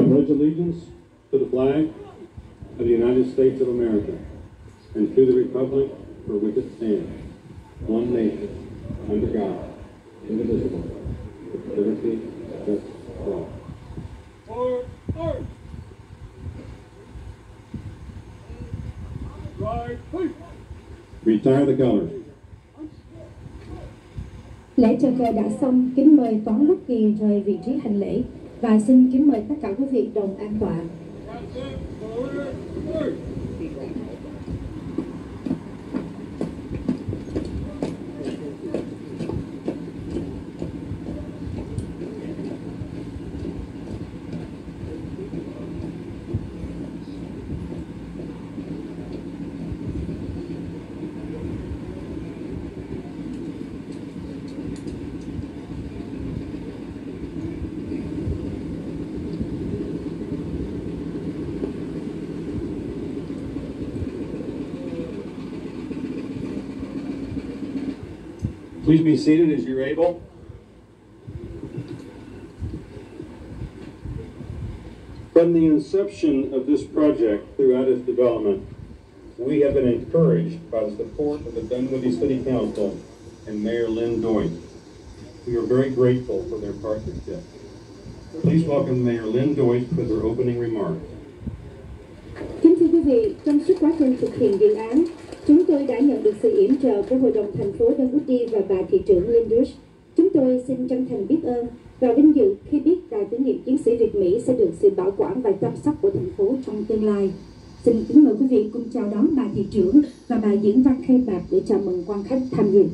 pledge allegiance to the flag of the United States of America and to the republic for which it stands, one nation, under God, indivisible, with liberty and justice for all. Forward! Right, please. Retire the colors. Lễ chào cờ đã xong, kính mời Toán Quốc Kỳ rời vị trí hành lễ và xin kính mời tất cả quý vị đồng an tọa. Please be seated as you're able. From the inception of this project throughout its development, we have been encouraged by the support of the Dunwoody City Council and Mayor Lynn Doyle. We are very grateful for their partnership. Please welcome Mayor Lynn Doyle with her opening remarks. Kính thưa quý vị, trong suốt quá trình thực hiện dự án, chúng tôi đã nhận được sự yểm trợ của Hội đồng thành phố Dunwoody và bà thị trưởng Lynn. Chúng tôi xin chân thành biết ơn và vinh dự khi biết đài tưởng niệm chiến sĩ Việt Mỹ sẽ được sự bảo quản và chăm sóc của thành phố trong tương lai. Xin kính mời quý vị cùng chào đón bà thị trưởng và bà diễn văn khai mạc để chào mừng quan khách tham dự.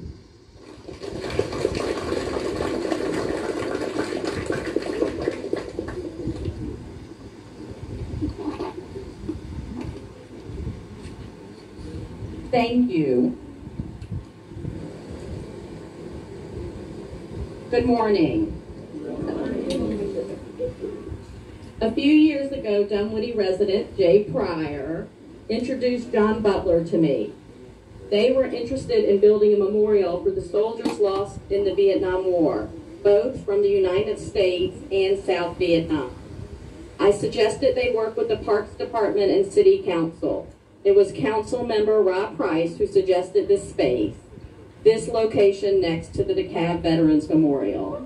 Thank you. Good morning. A few years ago, Dunwoody resident Jay Pryor introduced John Butler to me. They were interested in building a memorial for the soldiers lost in the Vietnam War, both from the United States and South Vietnam. I suggested they work with the Parks Department and City Council. It was Council Member Rob Price who suggested this space, this location next to the DeKalb Veterans Memorial.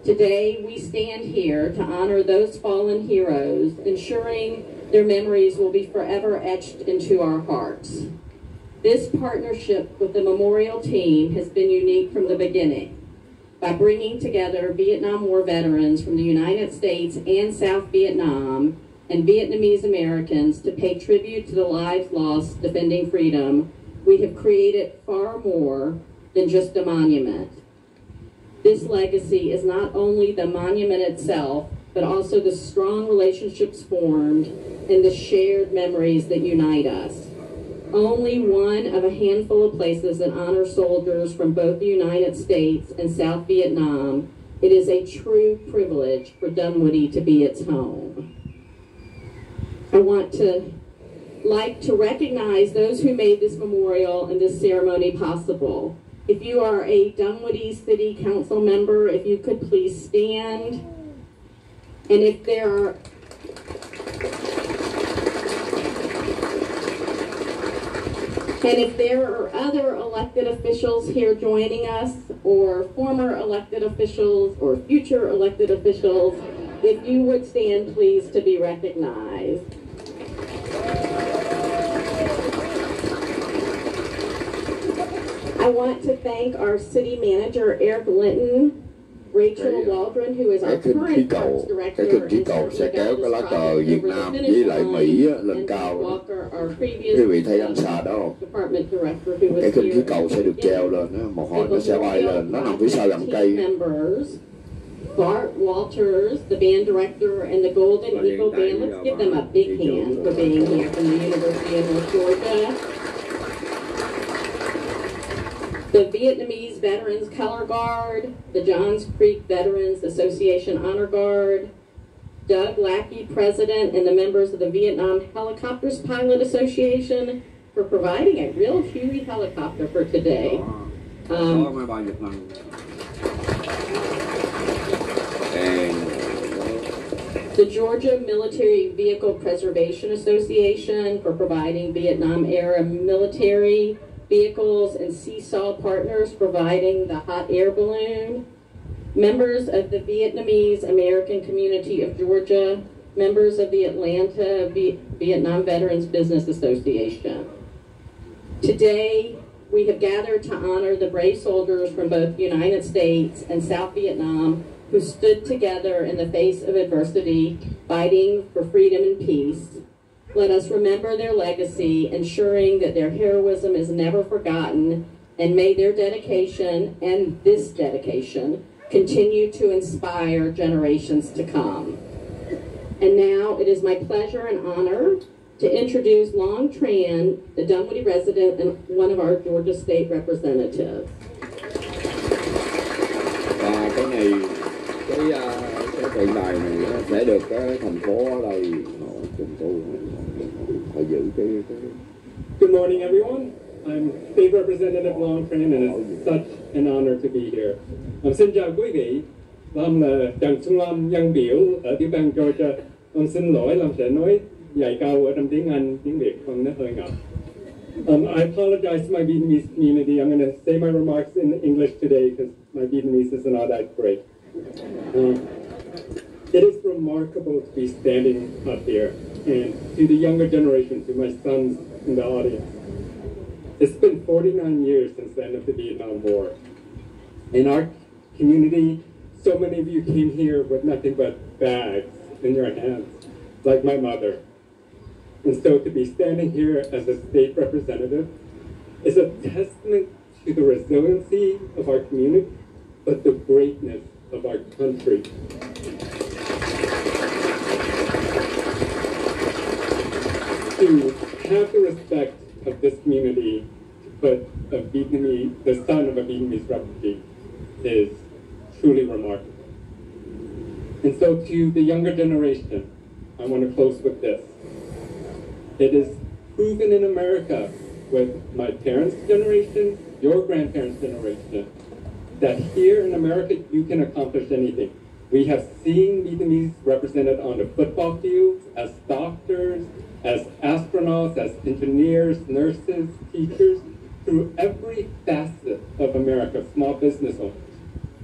Today, we stand here to honor those fallen heroes, ensuring their memories will be forever etched into our hearts. This partnership with the memorial team has been unique from the beginning. By bringing together Vietnam War veterans from the United States and South Vietnam and Vietnamese Americans to pay tribute to the lives lost defending freedom, we have created far more than just a monument. This legacy is not only the monument itself, but also the strong relationships formed and the shared memories that unite us. Only one of a handful of places that honor soldiers from both the United States and South Vietnam, it is a true privilege for Dunwoody to be its home. I want to recognize those who made this memorial and this ceremony possible. If you are a Dunwoody City Council member, if you could please stand. And if there are other elected officials here joining us, or former elected officials or future elected officials, if you would stand, please, to be recognized. I want to thank our city manager, Eric Linton, Rachel Waldron, who is our current Parks Director, cái khinh khí cầu sẽ kéo cái lá cờ Việt Nam với lại Mỹ lên cao. Quý vị thấy ánh xa đó không? Cái khinh khí cầu sẽ được treo lên, một hồi nó sẽ bay lên, nó nằm phía sau gầm cây. Bart Walters, the band director, and the Golden Eagle Band. Let's give them a big hand for being here from the University of North Georgia. The Vietnamese Veterans Color Guard, the Johns Creek Veterans Association Honor Guard, Doug Lackey, President, and the members of the Vietnam Helicopters Pilot Association for providing a real Huey helicopter for today. the Georgia Military Vehicle Preservation Association for providing Vietnam-era military vehicles, and Seesaw Partners providing the hot air balloon, members of the Vietnamese American Community of Georgia, members of the Atlanta Vietnam Veterans Business Association. Today, we have gathered to honor the brave soldiers from both the United States and South Vietnam who stood together in the face of adversity, fighting for freedom and peace. Let us remember their legacy, ensuring that their heroism is never forgotten, and may their dedication and this dedication continue to inspire generations to come. And now it is my pleasure and honor to introduce Long Tran, the Dunwoody resident and one of our Georgia State representatives. Và cái này, cái tượng đài này sẽ được cái thành phố ở đây trùng tu, phải giữ cái. Good morning, everyone. I'm State Representative Long Tran, and it's such an honor to be here. Xin chào quý vị. Lâm là Trần Xuân Lâm, dân biểu ở tiểu bang Georgia. Xin lỗi, Lâm sẽ nói dài câu ở trong tiếng Anh, tiếng Việt không, nó hơi ngập. I apologize to my Vietnamese community. I'm going to say my remarks in English today because my Vietnamese is not that great. It is remarkable to be standing up here, and to the younger generation, to my sons in the audience. It's been 49 years since the end of the Vietnam War. In our community, so many of you came here with nothing but bags in your hands, like my mother. And so to be standing here as a state representative is a testament to the resiliency of our community, but the greatness of our country. To have the respect of this community to put the son of a Vietnamese refugee is truly remarkable. And so to the younger generation, I want to close with this. It is proven in America with my parents' generation, your grandparents' generation, that here in America you can accomplish anything. We have seen Vietnamese represented on the football fields as doctors, as astronauts, as engineers, nurses, teachers, through every facet of America, small business owners.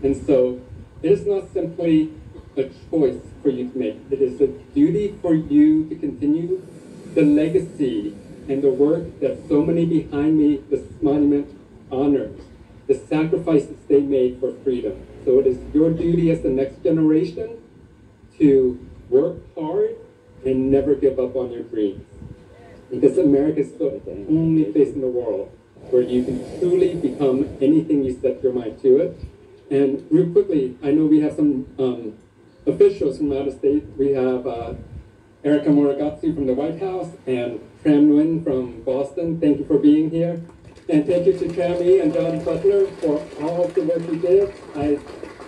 And so it is not simply a choice for you to make. It is a duty for you to continue the legacy and the work that so many behind me, this monument honors, the sacrifices they made for freedom. So it is your duty as the next generation to work hard and never give up on your dreams. Because America is the only place in the world where you can truly become anything you set your mind to it. And real quickly, I know we have some officials from out of state. We have Erica Morigatsu from the White House and Tram Nguyen from Boston. Thank you for being here. And thank you to Trammy and John Butler for all of the work you did. I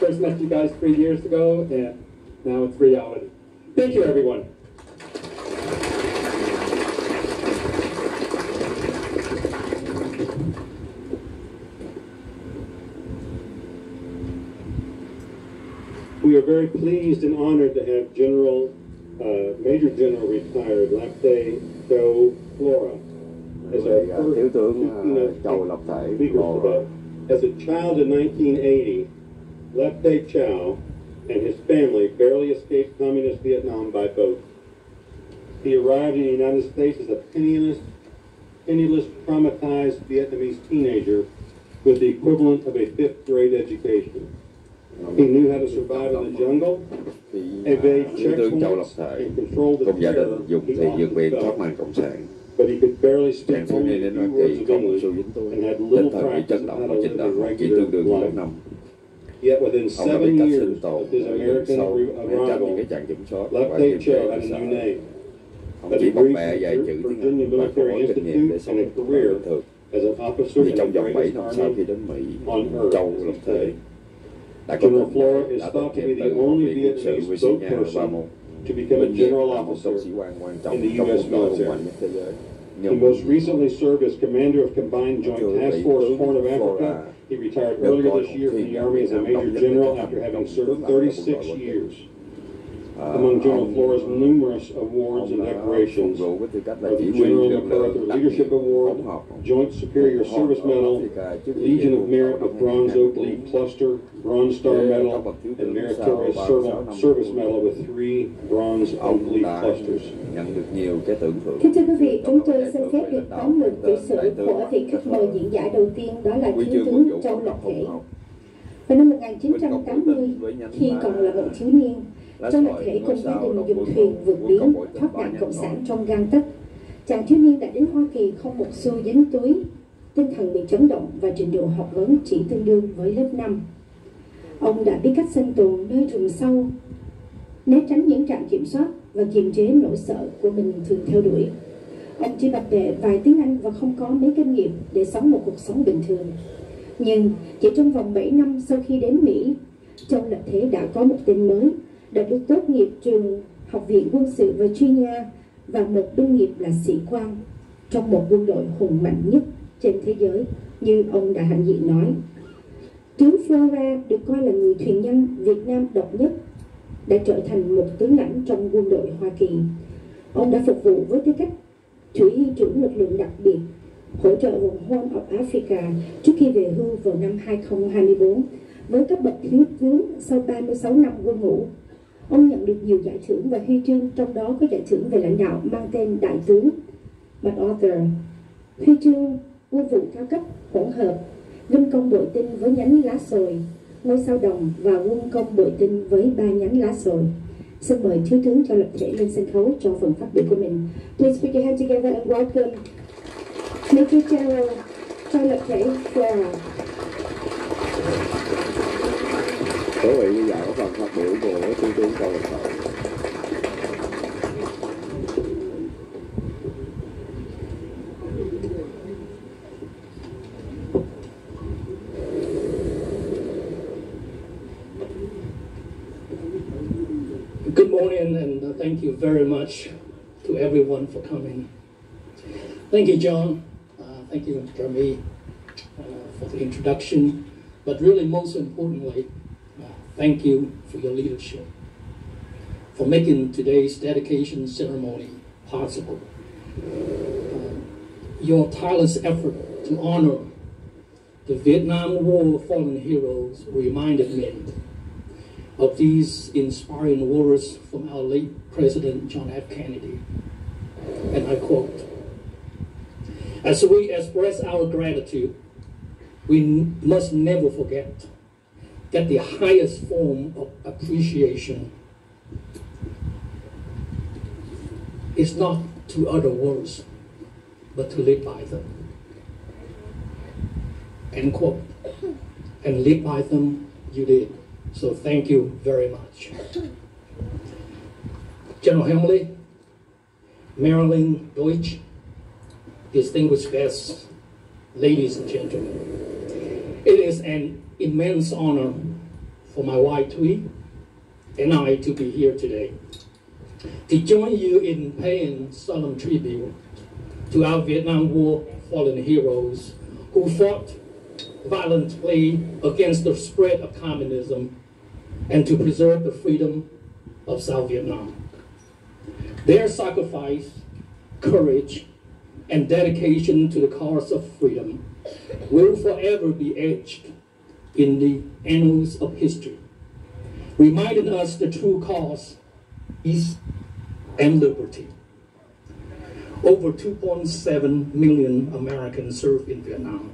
first met you guys 3 years ago, and now it's reality. Thank you, everyone. We are very pleased and honored to have Major General retired Lafte Cho Flora as our Thiếu tướng Châu first Lập Thể speaker today. As a child in 1980, Lafte Chow and his family barely escaped communist Vietnam by boat. He arrived in the United States as a penniless, traumatized Vietnamese teenager with the equivalent of a 5th grade education. He knew how to survive in the jungle, evade checkpoints, and control the terror he often felt. But he could barely speak only a few words of English and had little practice in how to live a regular life. Yet within 7 years of his American arrival, Lafte Cho had a new name, a degree from the Virginia Military Institute, and a career as an officer in the greatest army on earth today. General Flora is thought to be the only Vietnamese spokesperson to become a general officer in the U.S. military. He most recently served as commander of Combined Joint Task Force Horn of Africa. He retired earlier this year from the Army as a Major General after having served 36 years. Among General Flores' numerous awards and decorations of the General MacArthur Leadership Award, Joint Superior Service Medal, Legion of Merit with Bronze Oak Leaf Cluster, Bronze Star Medal, and Meritorious Service Medal with 3 Bronze Oak Leaf Clusters. Kính thưa quý vị, chúng tôi xin phép được tóm lược tiểu sử của vị khách mời diễn giải đầu tiên, đó là Thiếu tướng Châu Lập Thể. Vào năm 1980, khi còn là một thiếu niên, Châu Lập Thể cùng gia đình dùng thuyền vượt biển thoát nạn cộng sản trong gang tấc. Chàng thiếu niên đã đến Hoa Kỳ không một xu dính túi, tinh thần bị chấn động và trình độ học vấn chỉ tương đương với lớp 5. Ông đã biết cách sinh tồn nơi rừng sâu, né tránh những trạm kiểm soát và kiềm chế nỗi sợ của mình thường theo đuổi. Ông chỉ bập bẹ vài tiếng Anh và không có mấy kinh nghiệm để sống một cuộc sống bình thường. Nhưng chỉ trong vòng 7 năm sau khi đến Mỹ, Châu Lập Thể đã có một tên mới, đã được tốt nghiệp trường Học viện Quân sự Virginia và một binh nghiệp là sĩ quan trong một quân đội hùng mạnh nhất trên thế giới, như ông đã hãnh diện nói. Tướng Flora được coi là người thuyền nhân Việt Nam độc nhất, đã trở thành một tướng lãnh trong quân đội Hoa Kỳ. Ông đã phục vụ với tư cách chỉ huy trưởng lực lượng đặc biệt hỗ trợ vùng Horn of Africa trước khi về hưu vào năm 2024 với cấp bậc thiếu tướng sau 36 năm quân ngũ. Ông nhận được nhiều giải thưởng và huy chương, trong đó có giải thưởng về lãnh đạo mang tên Đại tướng MacArthur, huy chương quân vụ cao cấp hỗn hợp, Vinh công bội tinh với nhánh lá sồi, ngôi sao đồng và quân công bội tinh với 3 nhánh lá sồi. Xin mời Thiếu tướng Châu Lập Thể lên sân khấu cho phần phát biểu của mình. Please put your hands together and welcome Major General Châu Lập Thể Flora. Quý vị, bây giờ có phần phát biểu của Thiếu tướng Châu Lập Thể. Good morning, and thank you very much to everyone for coming. Thank you, John. Thank you, Jeremy, for the introduction. But really, most importantly, thank you for your leadership, for making today's dedication ceremony possible. Your tireless effort to honor the Vietnam War fallen heroes reminded me of these inspiring words from our late President John F. Kennedy. And I quote, "As we express our gratitude, we must never forget that the highest form of appreciation is not to utter words, but to live by them." End quote. And live by them you did. So thank you very much. General Hemley, Marilyn Deutsch, distinguished guests, ladies and gentlemen, it is an immense honor for my wife Thuy and I to be here today, to join you in paying solemn tribute to our Vietnam War fallen heroes who fought violently against the spread of communism and to preserve the freedom of South Vietnam. Their sacrifice, courage, and dedication to the cause of freedom will forever be etched in the annals of history, reminding us the true cause, peace and liberty. Over 2.7 million Americans served in Vietnam,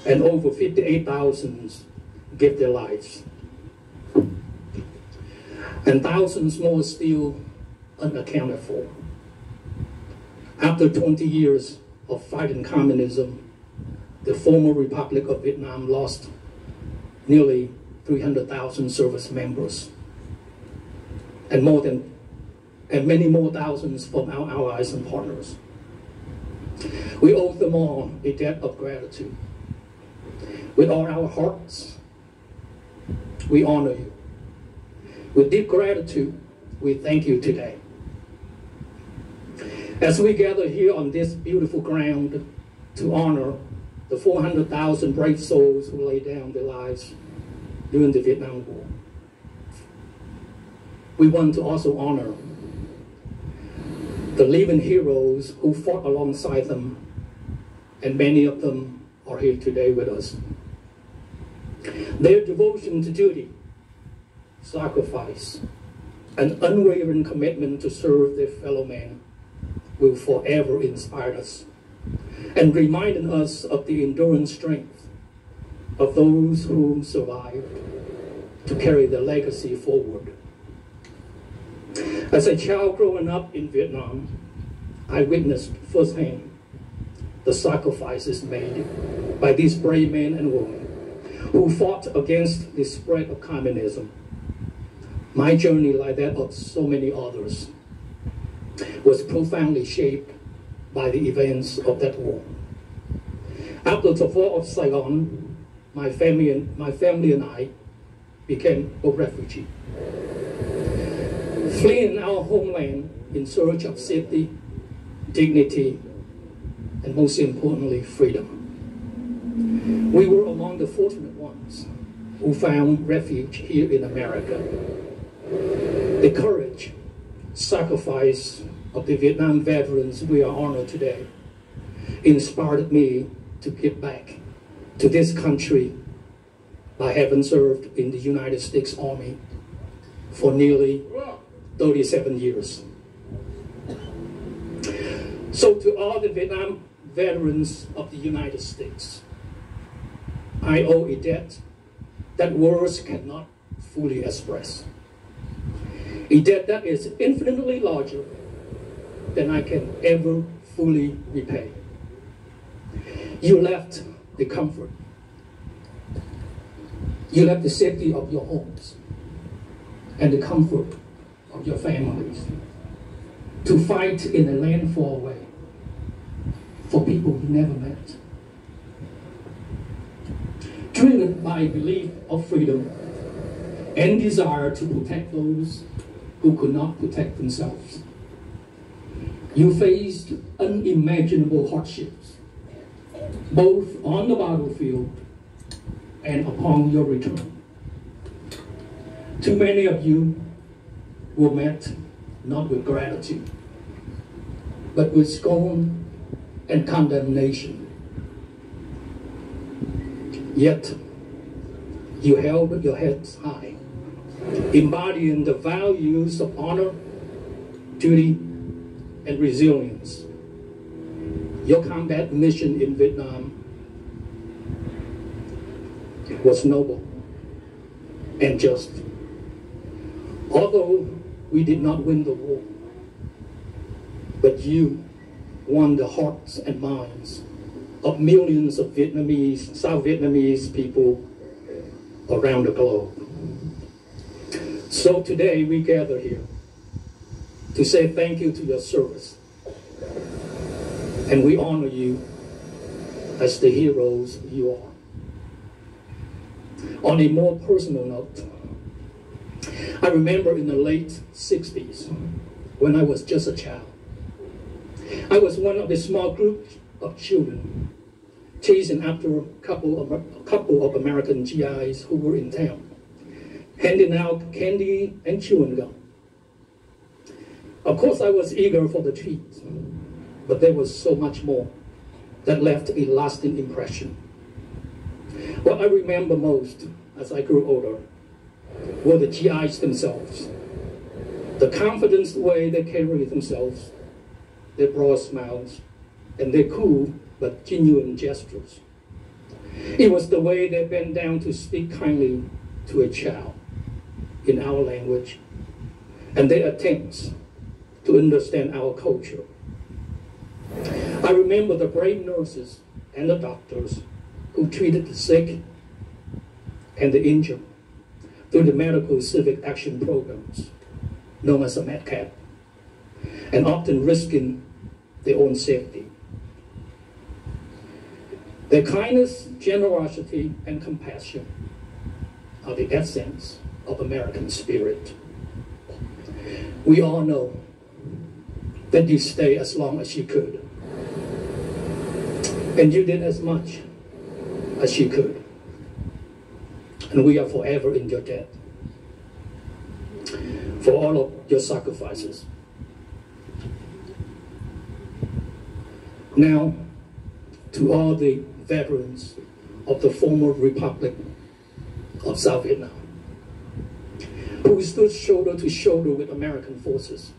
and over 58,000 gave their lives. And thousands more still unaccounted for. After 20 years of fighting communism, the former Republic of Vietnam lost nearly 300,000 service members, and many more thousands from our allies and partners. We owe them all a debt of gratitude. With all our hearts, we honor you. With deep gratitude, we thank you today. As we gather here on this beautiful ground to honor the 400,000 brave souls who laid down their lives during the Vietnam War, we want to also honor the living heroes who fought alongside them, and many of them are here today with us. Their devotion to duty, sacrifice, and unwavering commitment to serve their fellow man will forever inspire us and remind us of the enduring strength of those who survived to carry the legacy forward. As a child growing up in Vietnam, I witnessed firsthand the sacrifices made by these brave men and women who fought against the spread of communism. My journey, like that of so many others, was profoundly shaped by the events of that war. After the fall of Saigon, my family and I became a refugee, fleeing our homeland in search of safety, dignity, and most importantly, freedom. We were among the fortunate ones who found refuge here in America. The courage, sacrifice of the Vietnam veterans we are honored today inspired me to give back to this country by having served in the United States Army for nearly 37 years. So to all the Vietnam veterans of the United States, I owe a debt that words cannot fully express. A debt that is infinitely larger than I can ever fully repay. You left the comfort. You left the safety of your homes and the comfort of your families to fight in a land far away for people you never met. Driven by a belief of freedom and desire to protect those who could not protect themselves, you faced unimaginable hardships, both on the battlefield and upon your return. Too many of you were met not with gratitude, but with scorn and condemnation. Yet, you held your heads high, embodying the values of honor, duty, and resilience. Your combat mission in Vietnam was noble and just. Although we did not win the war, but you won the hearts and minds of millions of Vietnamese, South Vietnamese people around the globe. So today we gather here to say thank you to your service. And we honor you as the heroes you are. On a more personal note, I remember in the late 60s, when I was just a child, I was one of a small group of children chasing after a couple of American GIs who were in town, handing out candy and chewing gum. Of course, I was eager for the treat, but there was so much more that left a lasting impression. What I remember most as I grew older were the GIs themselves, the confident way they carried themselves, their broad smiles, and their cool but genuine gestures. It was the way they bent down to speak kindly to a child in our language, and their attempts to understand our culture. I remember the brave nurses and the doctors who treated the sick and the injured through the medical civic action programs known as a MedCap, and often risking their own safety. Their kindness, generosity, and compassion are the essence of American spirit. We all know that you stayed as long as you could, and you did as much as you could, and we are forever in your debt. for all of your sacrifices. Now, to all the veterans of the former Republic of South Vietnam, who stood shoulder to shoulder with American forces,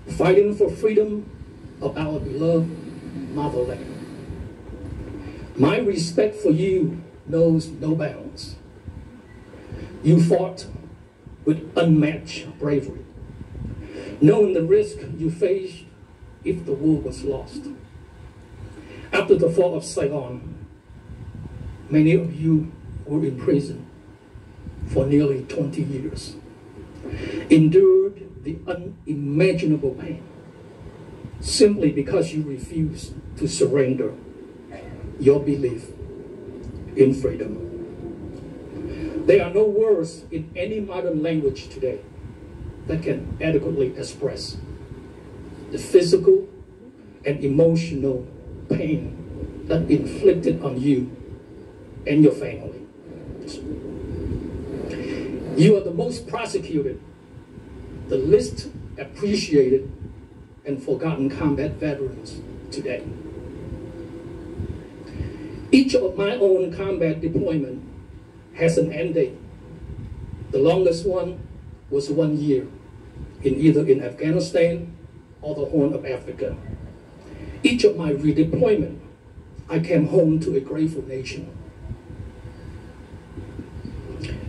fighting for freedom of our beloved motherland. My respect for you knows no bounds. You fought with unmatched bravery, knowing the risk you faced if the war was lost. After the fall of Saigon, many of you were in prison for nearly 20 years, endured the unimaginable pain simply because you refused to surrender your belief in freedom. There are no words in any modern language today that can adequately express the physical and emotional pain that inflicted on you and your family. You are the most persecuted, the least appreciated and forgotten combat veterans today. Each of my own combat deployment has an end date. The longest one was 1 year, either in Afghanistan or the Horn of Africa. Each of my redeployment, I came home to a grateful nation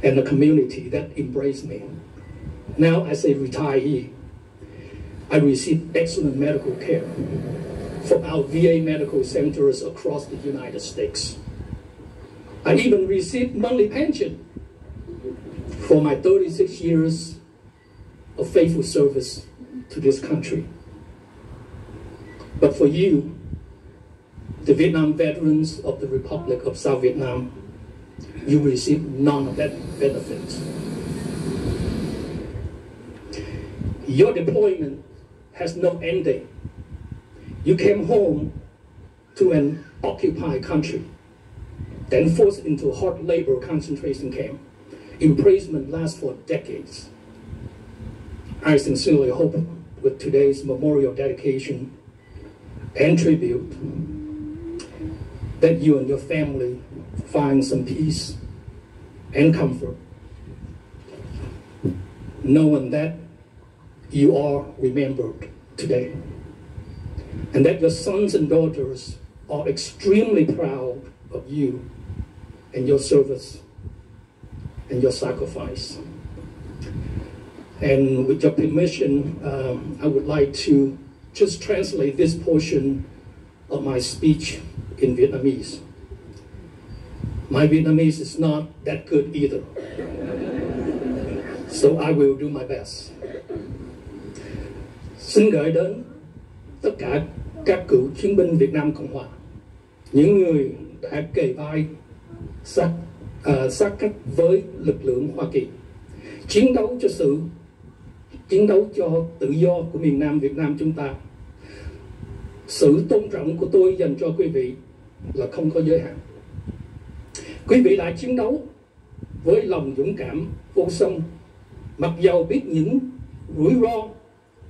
and a community that embraced me. Now, as a retiree, I receive excellent medical care from our VA medical centers across the United States. I even received monthly pension for my 36 years of faithful service to this country. But for you, the Vietnam veterans of the Republic of South Vietnam, you receive none of that benefit. Your deployment has no end date. You came home to an occupied country, then forced into a hard labor concentration camp. Imprisonment lasts for decades. I sincerely hope with today's memorial dedication and tribute that you and your family find some peace and comfort, knowing that you are remembered today, and that your sons and daughters are extremely proud of you and your service and your sacrifice. And with your permission, I would like to just translate this portion of my speech in Vietnamese. My Vietnamese is not that good either, so I will do my best. Xin gửi đến tất cả các cựu chiến binh Việt Nam Cộng Hòa, những người đã kề vai sát cánh với lực lượng Hoa Kỳ, chiến đấu cho tự do của miền Nam Việt Nam chúng ta. Sự tôn trọng của tôi dành cho quý vị là không có giới hạn. Quý vị đã chiến đấu với lòng dũng cảm vô song, mặc dầu biết những rủi ro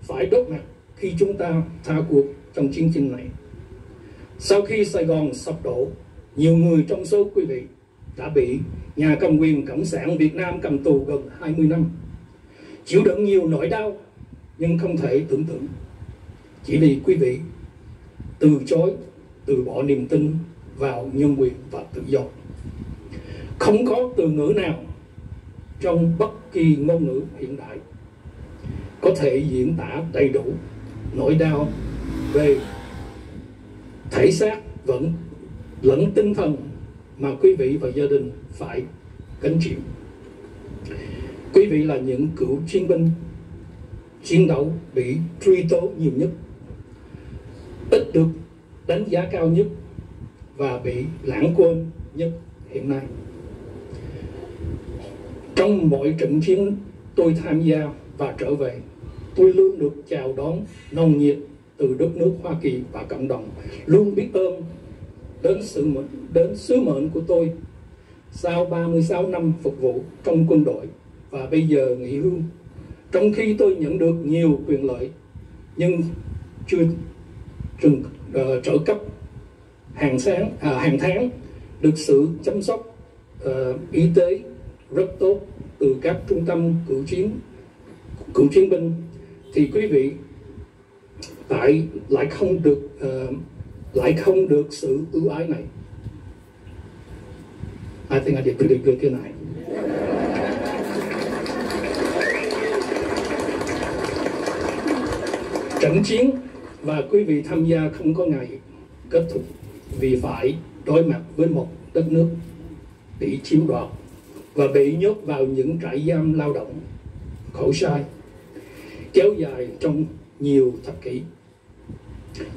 phải đối mặt khi chúng ta thua cuộc trong chiến tranh này. Sau khi Sài Gòn sập đổ, nhiều người trong số quý vị đã bị nhà cầm quyền Cộng sản Việt Nam cầm tù gần 20 năm, chịu đựng nhiều nỗi đau nhưng không thể tưởng tượng, chỉ vì quý vị từ bỏ niềm tin vào nhân quyền và tự do. Không có từ ngữ nào trong bất kỳ ngôn ngữ hiện đại có thể diễn tả đầy đủ nỗi đau về thể xác lẫn tinh thần mà quý vị và gia đình phải gánh chịu. Quý vị là những cựu chiến binh chiến đấu bị truy tố nhiều nhất, ít được đánh giá cao nhất và bị lãng quên nhất hiện nay. Trong mọi trận chiến tôi tham gia và trở về, tôi luôn được chào đón nồng nhiệt từ đất nước Hoa Kỳ và cộng đồng. Luôn biết ơn đến sứ mệnh của tôi sau 36 năm phục vụ trong quân đội và bây giờ nghỉ hưu Trong khi tôi nhận được nhiều quyền lợi nhưng chưa trợ cấp hàng tháng, được sự chăm sóc y tế rất tốt từ các trung tâm cựu chiến binh, thì quý vị lại không được sự ưu ái này. I think I did pretty good tonight. Trận chiến và quý vị tham gia không có ngày kết thúc vì phải đối mặt với một đất nước bị chiếm đoạt và bị nhốt vào những trại giam lao động khổ sai kéo dài trong nhiều thập kỷ.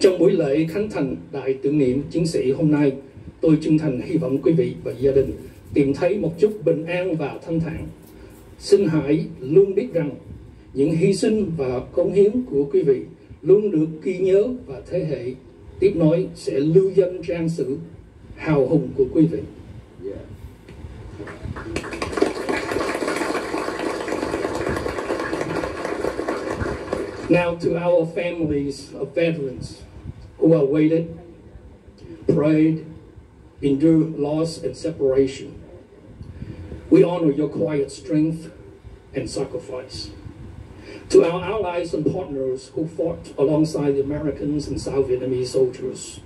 Trong buổi lễ khánh thành đài tưởng niệm chiến sĩ hôm nay, tôi chân thành hy vọng quý vị và gia đình tìm thấy một chút bình an và thanh thản. Xin hãy luôn biết rằng những hy sinh và cống hiến của quý vị luôn được ghi nhớ và thế hệ tiếp nối sẽ lưu danh trang sử hào hùng của quý vị. Now to our families of veterans who are waited, prayed, endured loss and separation. We honor your quiet strength and sacrifice. To our allies and partners who fought alongside the Americans and South Vietnamese soldiers,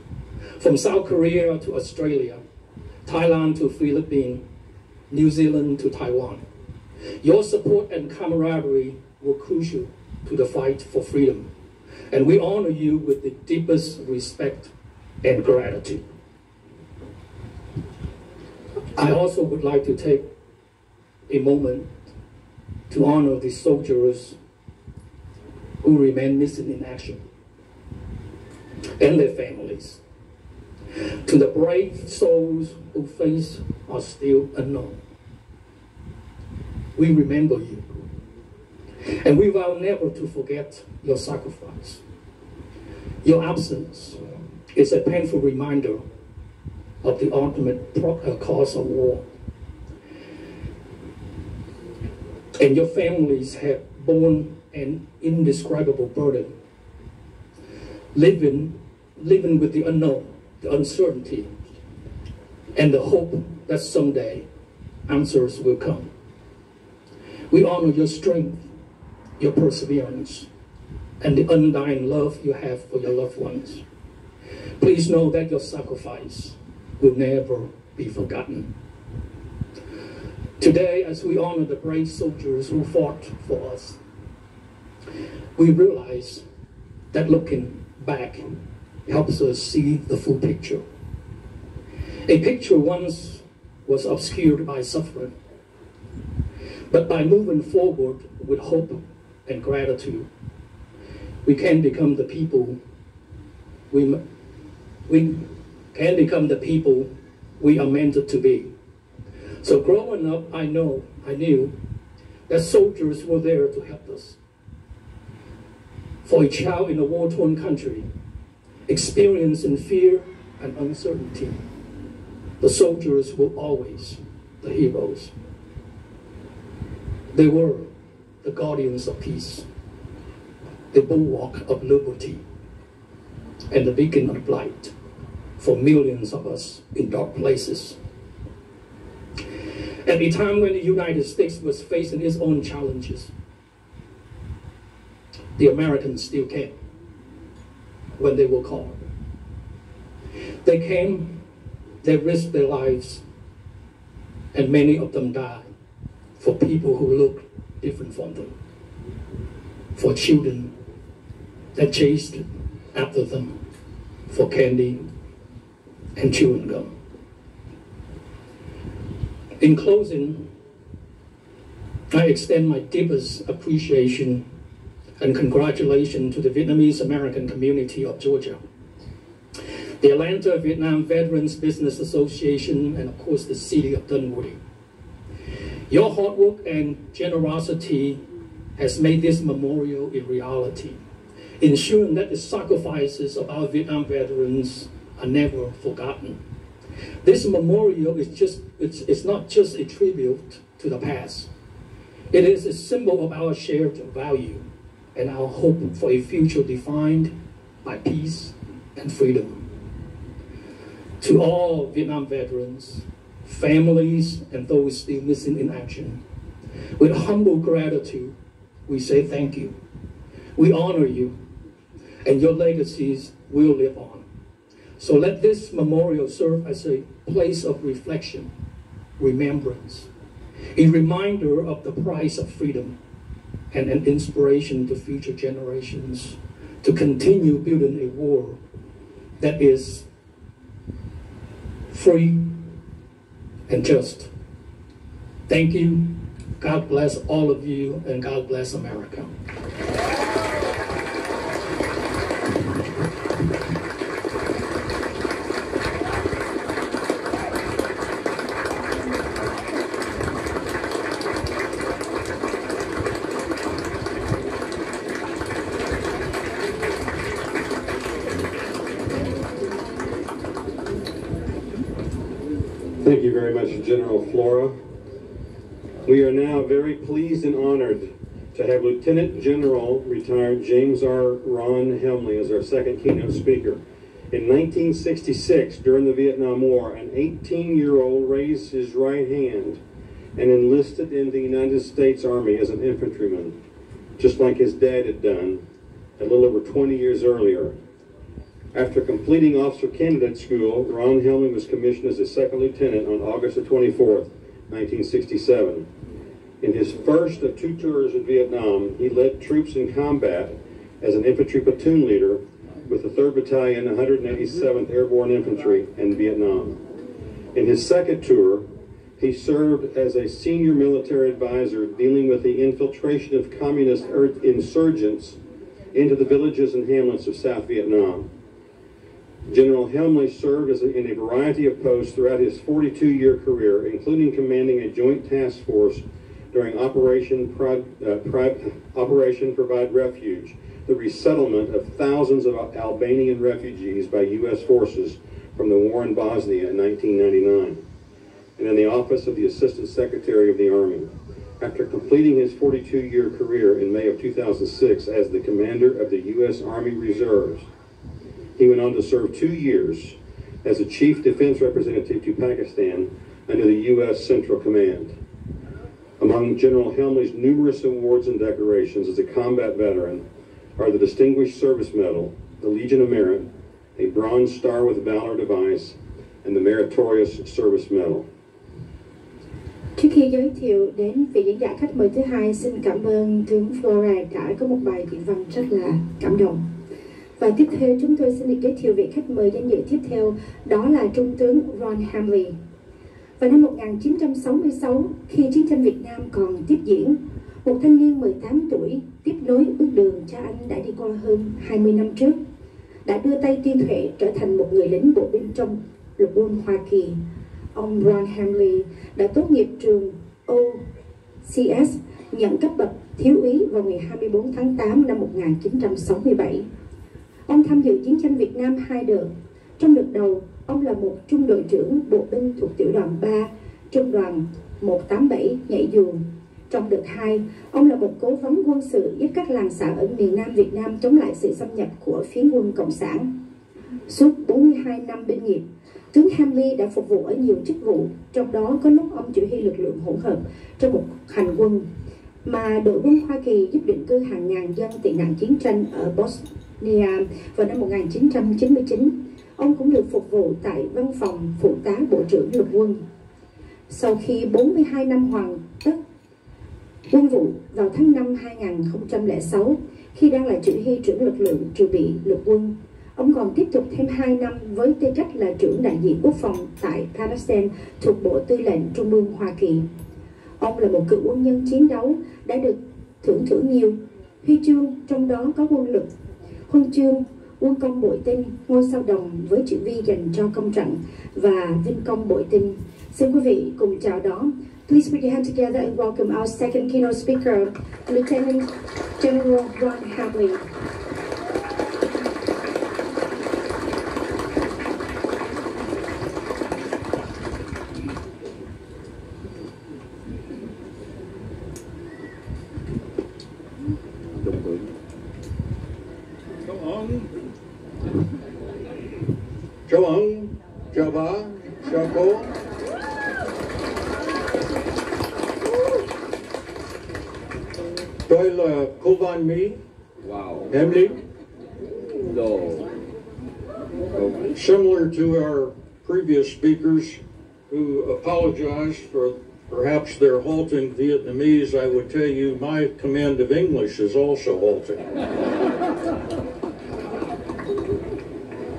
from South Korea to Australia, Thailand to Philippines, New Zealand to Taiwan, your support and camaraderie were crucial to the fight for freedom, and we honor you with the deepest respect and gratitude. I also would like to take a moment to honor the soldiers who remain missing in action and their families. To the brave souls whose faces are still unknown, we remember you, and we vow never to forget your sacrifice. Your absence is a painful reminder of the ultimate cause of war. And your families have borne an indescribable burden, living with the unknown, the uncertainty, and the hope that someday answers will come. We honor your strength, your perseverance, and the undying love you have for your loved ones. Please know that your sacrifice will never be forgotten. Today, as we honor the brave soldiers who fought for us, we realize that looking back helps us see the full picture. A picture once was obscured by suffering, but by moving forward with hope and gratitude, we can become the people we are meant to be. So growing up, I knew that soldiers were there to help us. For a child in a war-torn country, experiencing fear and uncertainty, the soldiers were always the heroes. They were the guardians of peace, the bulwark of liberty, and the beacon of light for millions of us in dark places. At a time when the United States was facing its own challenges, the Americans still came when they were called. They came, they risked their lives, and many of them died for people who looked different from them, for children that chased after them for candy and chewing gum. In closing, I extend my deepest appreciation and congratulations to the Vietnamese American community of Georgia, the Atlanta Vietnam Veterans Business Association, and of course the city of Dunwoody. Your hard work and generosity has made this memorial a reality, ensuring that the sacrifices of our Vietnam veterans are never forgotten. This memorial is not just a tribute to the past. It is a symbol of our shared value and our hope for a future defined by peace and freedom. To all Vietnam veterans, families, and those still missing in action, with humble gratitude, we say thank you. We honor you, and your legacies will live on. So let this memorial serve as a place of reflection, remembrance, a reminder of the price of freedom, and an inspiration to future generations to continue building a world that is free and just. Thank you. God bless all of you, and God bless America. Thank you very much, General Flora. We are now very pleased and honored to have Lieutenant General retired James R. Ron Helmley as our second keynote speaker. In 1966, during the Vietnam War, an 18-year-old raised his right hand and enlisted in the United States Army as an infantryman, just like his dad had done a little over 20 years earlier. After completing officer candidate school, Ron Helmley was commissioned as a second lieutenant on August the 24th, 1967. In his first of 2 tours in Vietnam, he led troops in combat as an infantry platoon leader with the 3rd Battalion, 187th Airborne Infantry in Vietnam. In his second tour, he served as a senior military advisor dealing with the infiltration of communist insurgents into the villages and hamlets of South Vietnam. General Helmley served in a variety of posts throughout his 42-year career, including commanding a joint task force during Operation Provide Refuge, the resettlement of thousands of Albanian refugees by U.S. forces from the war in Bosnia in 1999, and in the office of the Assistant Secretary of the Army. After completing his 42-year career in May of 2006 as the commander of the U.S. Army Reserves, he went on to serve 2 years as a Chief Defense Representative to Pakistan under the U.S. Central Command. Among General Helmley's numerous awards and decorations as a combat veteran are the Distinguished Service Medal, the Legion of Merit, a Bronze Star with Valor device, and the Meritorious Service Medal. Trước khi giới thiệu đến vị diễn giả khách mời thứ hai, xin cảm ơn tướng Flora đã có một bài diễn văn rất là cảm động. Và tiếp theo chúng tôi xin được giới thiệu vị khách mời danh dự tiếp theo, đó là Trung tướng Ron Helmley. Vào năm 1966, khi chiến tranh Việt Nam còn tiếp diễn, một thanh niên 18 tuổi tiếp nối bước đường cha anh đã đi qua hơn 20 năm trước, đã đưa tay tuyên thệ trở thành một người lính bộ binh trong lục quân Hoa Kỳ. Ông Ron Helmley đã tốt nghiệp trường OCS, nhận cấp bậc thiếu úy vào ngày 24 tháng 8 năm 1967. Ông tham dự chiến tranh Việt Nam 2 đợt. Trong đợt đầu, ông là một trung đội trưởng bộ binh thuộc tiểu đoàn 3, trung đoàn 187 nhảy dù. Trong đợt 2, ông là một cố vấn quân sự giúp các làng xã ở miền Nam Việt Nam chống lại sự xâm nhập của phiến quân Cộng sản. Suốt 42 năm binh nghiệp, tướng Helmley đã phục vụ ở nhiều chức vụ, trong đó có lúc ông chỉ huy lực lượng hỗn hợp trong một hành quân mà đội quân Hoa Kỳ giúp định cư hàng ngàn dân tị nạn chiến tranh ở Bosnia vào năm 1999. Ông cũng được phục vụ tại văn phòng phụ tá Bộ trưởng Lục quân. Sau khi 42 năm hoàn tất quân vụ vào tháng 5 2006, khi đang là chỉ huy trưởng lực lượng dự bị lục quân, ông còn tiếp tục thêm 2 năm với tư cách là trưởng đại diện quốc phòng tại Palestine thuộc Bộ Tư lệnh Trung ương Hoa Kỳ. Ông là một cựu quân nhân chiến đấu đã được thưởng nhiều huy chương, trong đó có quân lực, huân chương quân công bội tinh, ngôi sao đồng với chữ V dành cho công trận và vinh công bội tinh. Xin quý vị cùng chào đón. Please put your hands together and welcome our second keynote speaker, Lieutenant General Ron Helmley. chào ông, chào bà, chào cô. Tôi là cô Văn Mỹ. Wow. Em Lý. No. Similar to our previous speakers who apologized for perhaps their halting Vietnamese, I would tell you my command of English is also halting.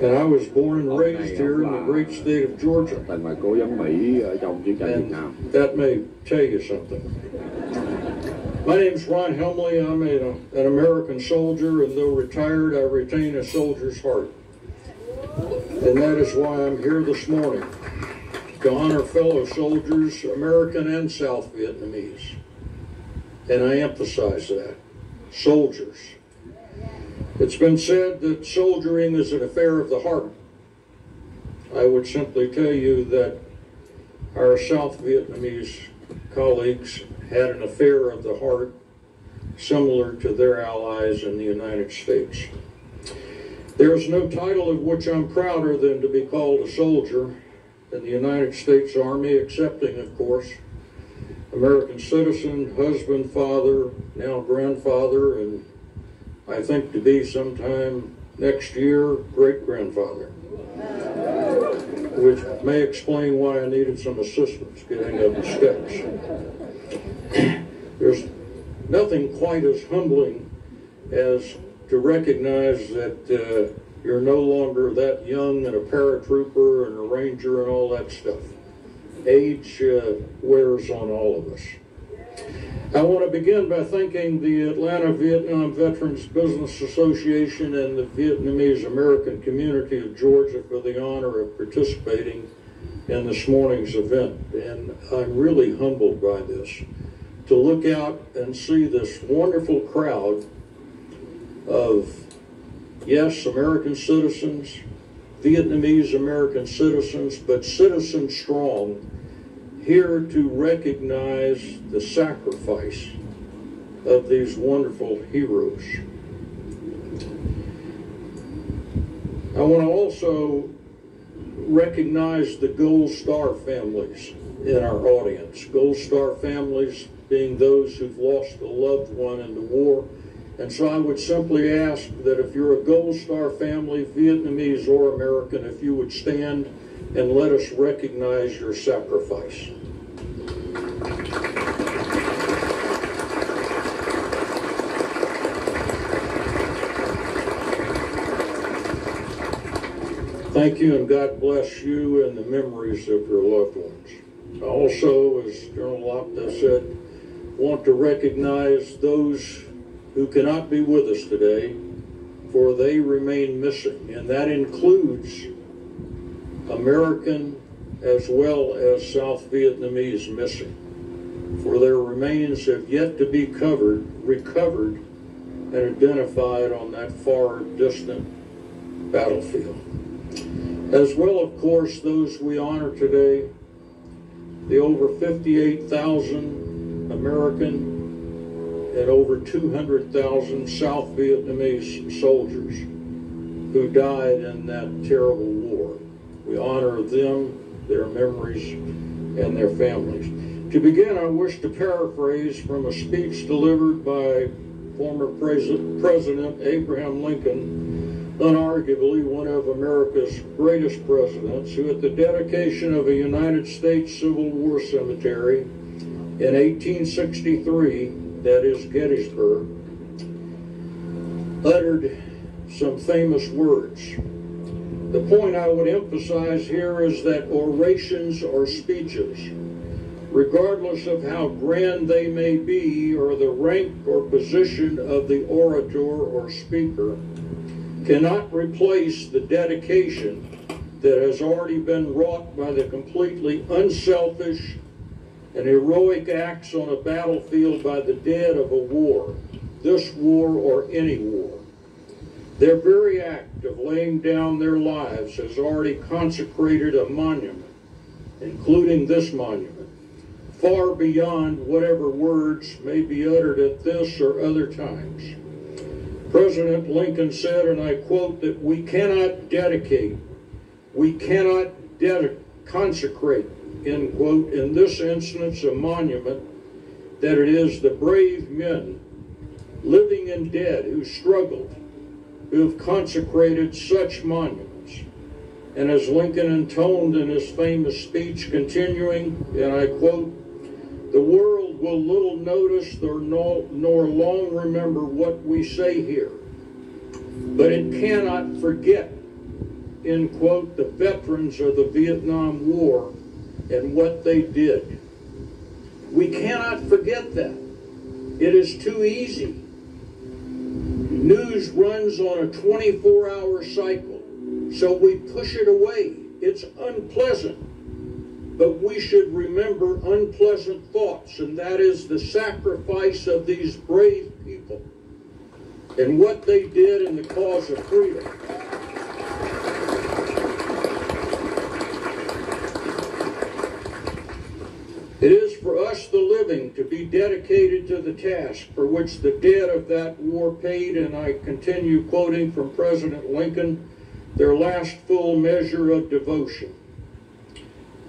And I was born and raised here in the great state of Georgia. Mà cố vấn Mỹ ở trong chiến tranh Việt Nam. That may tell you something. My name's Ron Helmley. I'm an American soldier, and though retired, I retain a soldier's heart. And that is why I'm here this morning, to honor fellow soldiers, American and South Vietnamese. And I emphasize that. Soldiers. It's been said that soldiering is an affair of the heart. I would simply tell you that our South Vietnamese colleagues had an affair of the heart similar to their allies in the United States. There is no title of which I'm prouder than to be called a soldier in the United States Army, excepting, of course, American citizen, husband, father, now grandfather, and I think to be sometime next year, great-grandfather, which may explain why I needed some assistance getting up the steps. There's nothing quite as humbling as to recognize that you're no longer that young and a paratrooper and a ranger and all that stuff. Age wears on all of us. I want to begin by thanking the Atlanta Vietnam Veterans Business Association and the Vietnamese American community of Georgia for the honor of participating in this morning's event. And I'm really humbled by this, to look out and see this wonderful crowd of, yes, American citizens, Vietnamese American citizens, but citizen strong, here to recognize the sacrifice of these wonderful heroes. I want to also recognize the Gold Star families in our audience. Gold Star families being those who've lost a loved one in the war. And so I would simply ask that if you're a Gold Star family, Vietnamese or American, if you would stand and let us recognize your sacrifice. Thank you, and God bless you and the memories of your loved ones. I also, as General Lopta said, want to recognize those who cannot be with us today, for they remain missing, and that includes American as well as South Vietnamese missing, for their remains have yet to be recovered, and identified on that far distant battlefield. As well, of course, those we honor today, the over 58,000 American and over 200,000 South Vietnamese soldiers who died in that terrible war. We honor them, their memories, and their families. To begin, I wish to paraphrase from a speech delivered by former President Abraham Lincoln, unarguably one of America's greatest presidents, who at the dedication of a United States Civil War cemetery in 1863, that is Gettysburg, uttered some famous words. The point I would emphasize here is that orations or speeches, regardless of how grand they may be or the rank or position of the orator or speaker, cannot replace the dedication that has already been wrought by the completely unselfish and heroic acts on a battlefield by the dead of a war, this war or any war. Their very act of laying down their lives has already consecrated a monument, including this monument, far beyond whatever words may be uttered at this or other times. President Lincoln said, and I quote, that we cannot consecrate, end quote, in this instance a monument, that it is the brave men, living and dead, who struggled, who have consecrated such monuments. And as Lincoln intoned in his famous speech, continuing, and I quote, the world will little notice nor long remember what we say here, but it cannot forget, end quote, the veterans of the Vietnam War and what they did. We cannot forget that. It is too easy. News runs on a 24-hour cycle, so we push it away. It's unpleasant. But we should remember unpleasant thoughts, and that is the sacrifice of these brave people and what they did in the cause of freedom. It is for us, the living, to be dedicated to the task for which the dead of that war paid, and I continue quoting from President Lincoln, their last full measure of devotion.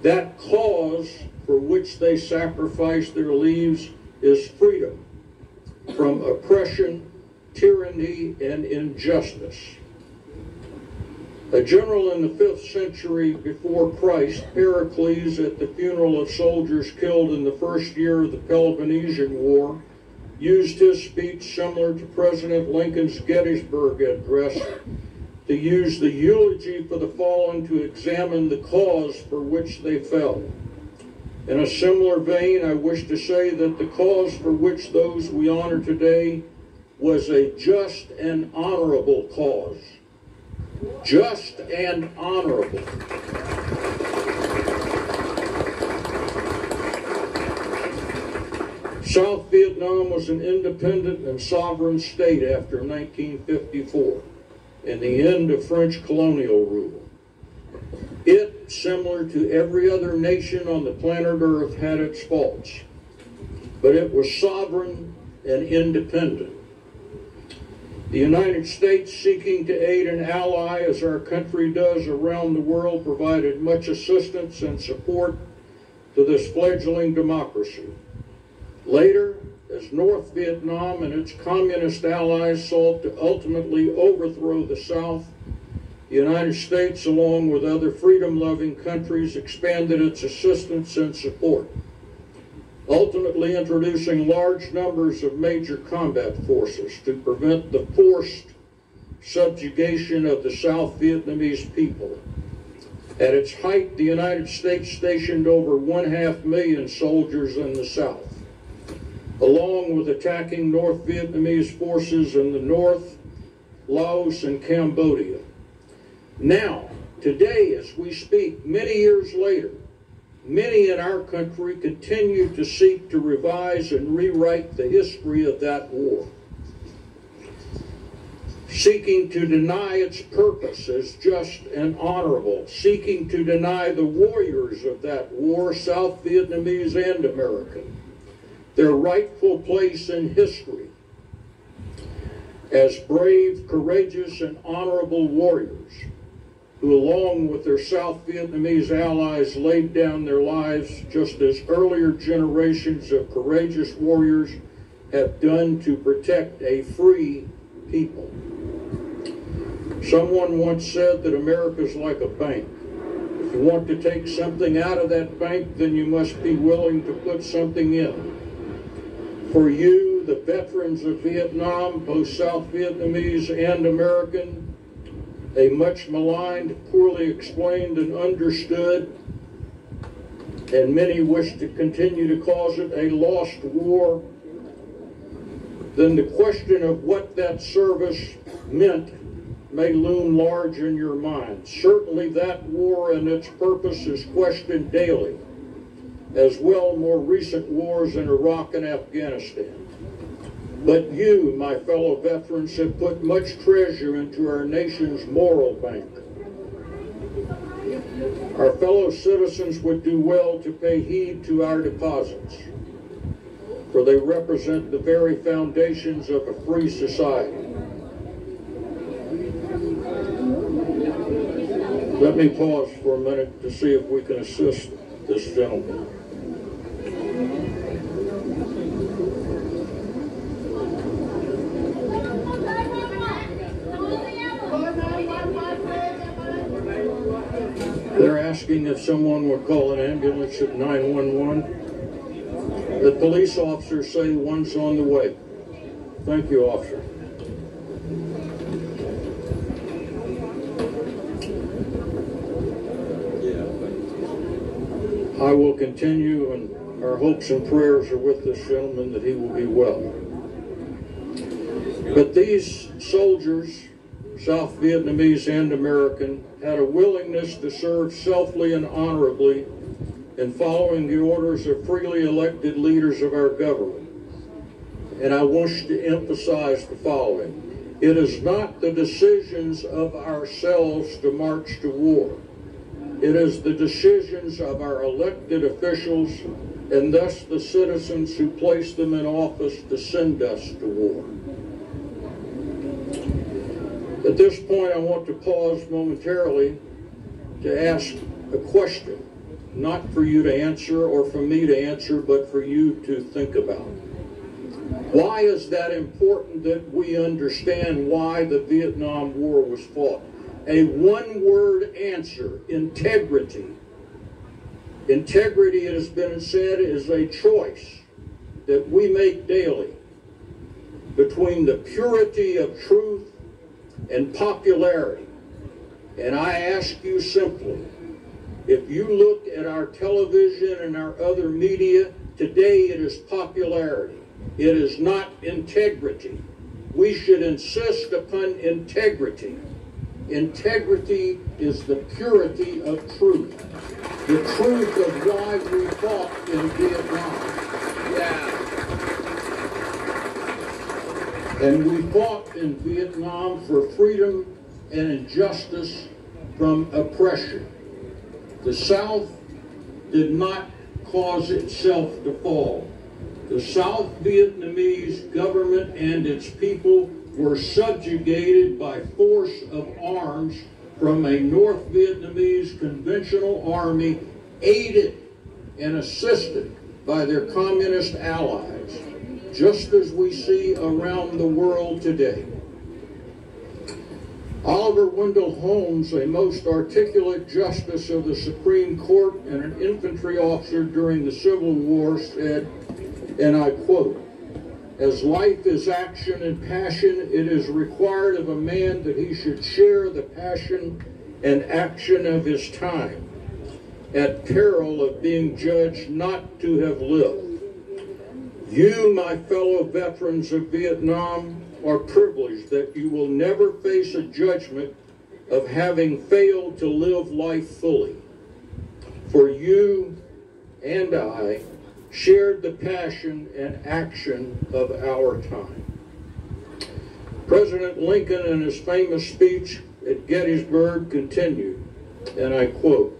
That cause for which they sacrificed their lives is freedom from oppression, tyranny, and injustice. A general in the 5th century before Christ, Pericles, at the funeral of soldiers killed in the first year of the Peloponnesian War, used his speech similar to President Lincoln's Gettysburg Address to use the eulogy for the fallen to examine the cause for which they fell. In a similar vein, I wish to say that the cause for which those we honor today was a just and honorable cause. Just and honorable. South Vietnam was an independent and sovereign state after 1954. And the end of French colonial rule. It, similar to every other nation on the planet Earth, had its faults, but it was sovereign and independent. The United States, seeking to aid an ally as our country does around the world, provided much assistance and support to this fledgling democracy. Later, as North Vietnam and its communist allies sought to ultimately overthrow the South, the United States, along with other freedom-loving countries, expanded its assistance and support, ultimately introducing large numbers of major combat forces to prevent the forced subjugation of the South Vietnamese people. At its height, the United States stationed over 500,000 soldiers in the South, along with attacking North Vietnamese forces in the north, Laos, and Cambodia. Now, today, as we speak, many years later, many in our country continue to seek to revise and rewrite the history of that war, seeking to deny its purpose as just and honorable, seeking to deny the warriors of that war, South Vietnamese and American, their rightful place in history as brave, courageous, and honorable warriors who, along with their South Vietnamese allies, laid down their lives just as earlier generations of courageous warriors have done to protect a free people. Someone once said that America's like a bank. If you want to take something out of that bank, then you must be willing to put something in. For you, the veterans of Vietnam, both South Vietnamese and American, a much maligned, poorly explained and understood, and many wish to continue to cause it a lost war, then the question of what that service meant may loom large in your mind. Certainly that war and its purpose is questioned daily, as well more recent wars in Iraq and Afghanistan. But you, my fellow veterans, have put much treasure into our nation's moral bank. Our fellow citizens would do well to pay heed to our deposits, for they represent the very foundations of a free society. Let me pause for a minute to see if we can assist this gentleman. They're asking if someone would call an ambulance at 911. The police officers say one's on the way. Thank you, officer. I will continue, and our hopes and prayers are with this gentleman that he will be well. But these soldiers, South Vietnamese and American, had a willingness to serve selflessly and honorably in following the orders of freely elected leaders of our government. And I wish to emphasize the following. It is not the decisions of ourselves to march to war. It is the decisions of our elected officials and thus the citizens who place them in office to send us to war. At this point, I want to pause momentarily to ask a question, not for you to answer or for me to answer, but for you to think about. Why is that important that we understand why the Vietnam War was fought? A one-word answer: integrity. Integrity, it has been said, is a choice that we make daily between the purity of truth and popularity. And I ask you simply, if you look at our television and our other media, today it is popularity. It is not integrity. We should insist upon integrity. Integrity is the purity of truth. The truth of why we fought in Vietnam. Yeah. And we fought in Vietnam for freedom and justice from oppression. The South did not cause itself to fall. The South Vietnamese government and its people were subjugated by force of arms from a North Vietnamese conventional army, aided and assisted by their communist allies, just as we see around the world today. Oliver Wendell Holmes, a most articulate justice of the Supreme Court and an infantry officer during the Civil War, said, and I quote, "As life is action and passion, it is required of a man that he should share the passion and action of his time, at peril of being judged not to have lived. You, my fellow veterans of Vietnam, are privileged that you will never face a judgment of having failed to live life fully. For you and I shared the passion and action of our time." President Lincoln, in his famous speech at Gettysburg, continued, and I quote,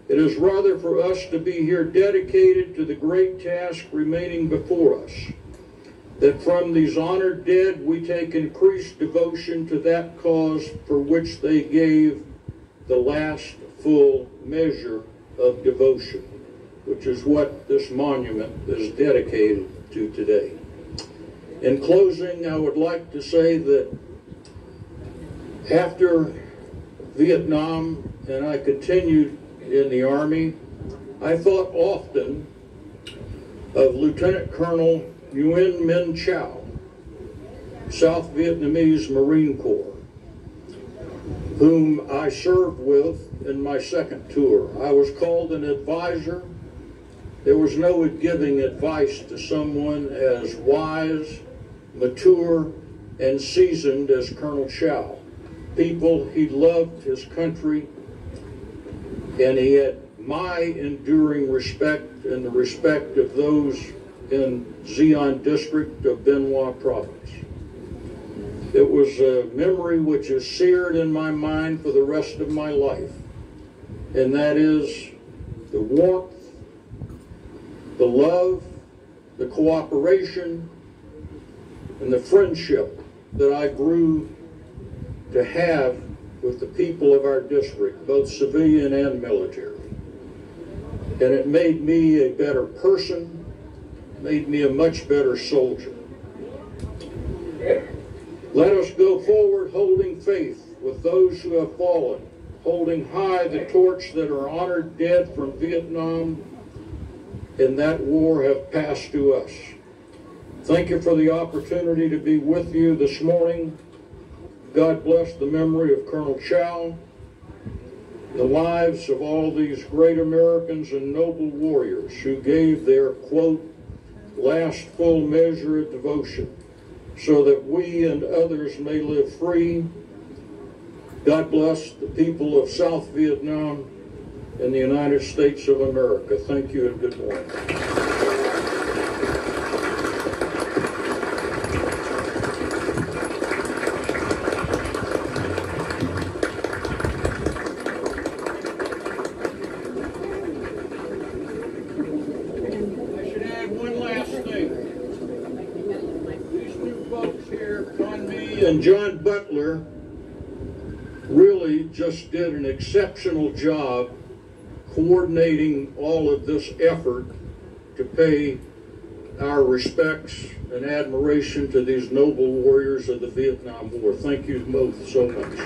"It is rather for us to be here dedicated to the great task remaining before us, that from these honored dead we take increased devotion to that cause for which they gave the last full measure of devotion," which is what this monument is dedicated to today. In closing, I would like to say that after Vietnam, and I continued in the Army, I thought often of Lieutenant Colonel Nguyen Minh Chau, South Vietnamese Marine Corps, whom I served with in my second tour. I was called an advisor. There was no giving advice to someone as wise, mature, and seasoned as Colonel Chau. He loved his country, and he had my enduring respect and the respect of those in Xi'an district of Bien Hoa province. It was a memory which is seared in my mind for the rest of my life, and that is the warmth, the love, the cooperation, and the friendship that I grew to have with the people of our district, both civilian and military. And it made me a better person, made me a much better soldier. Let us go forward holding faith with those who have fallen, holding high the torch that our honored dead from Vietnam in that war have passed to us. Thank you for the opportunity to be with you this morning. God bless the memory of Colonel Chow, the lives of all these great Americans and noble warriors who gave their, quote, last full measure of devotion so that we and others may live free. God bless the people of South Vietnam and the United States of America. Thank you and good morning. And John Butler really just did an exceptional job coordinating all of this effort to pay our respects and admiration to these noble warriors of the Vietnam War. Thank you both so much.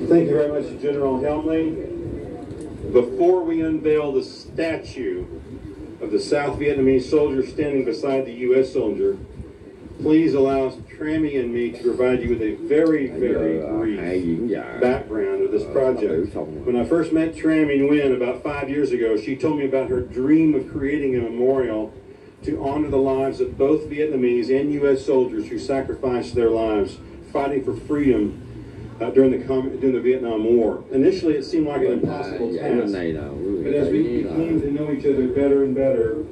Thank you very much, General Helmley. Before we unveil the statue of the South Vietnamese soldier standing beside the U.S. soldier, please allow Trammy and me to provide you with a very, very brief background of this project. When I first met Trammy Nguyen about 5 years ago, she told me about her dream of creating a memorial to honor the lives of both Vietnamese and U.S. soldiers who sacrificed their lives fighting for freedom during the Vietnam War. Initially, it seemed like an impossible task, but as we came to know each other better and better,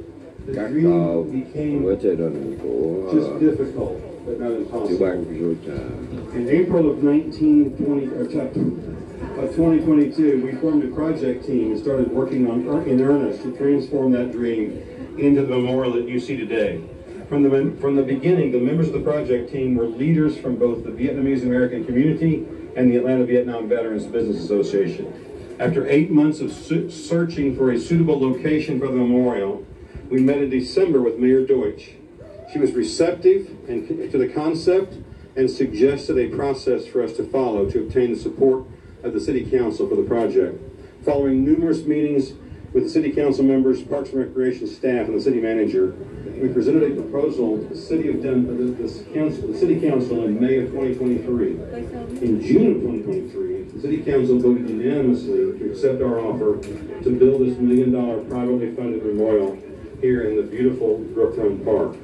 the dream became just difficult, but not impossible. In April of 2022, we formed a project team and started working in earnest to transform that dream into the memorial that you see today. From the beginning, the members of the project team were leaders from both the Vietnamese American community and the Atlanta Vietnam Veterans Business Association. After 8 months of searching for a suitable location for the memorial, we met in December with Mayor Deutsch. She was receptive to the concept and suggested a process for us to follow to obtain the support of the City Council for the project. Following numerous meetings with the City Council members, Parks and Recreation staff, and the City Manager, we presented a proposal to the City Council in May of 2023. In June of 2023, the City Council voted unanimously to accept our offer to build this $1 million privately funded memorial here in the beautiful Brookfront Park.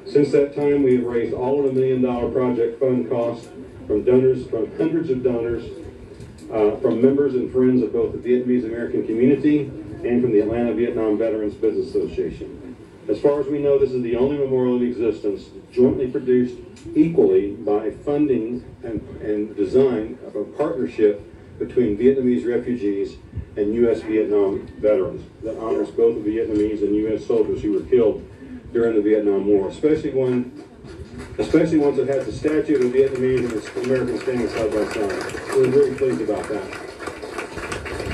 Since that time, we have raised all of the $1 million project fund costs from donors, from hundreds of donors, from members and friends of both the Vietnamese American community and from the Atlanta Vietnam Veterans Business Association. As far as we know, this is the only memorial in existence jointly produced equally by funding and design of a partnership between Vietnamese refugees and U.S. Vietnam veterans that honors both the Vietnamese and U.S. soldiers who were killed during the Vietnam War, especially once it has the statue of the Vietnamese and the Americans standing side by side. We're very pleased about that.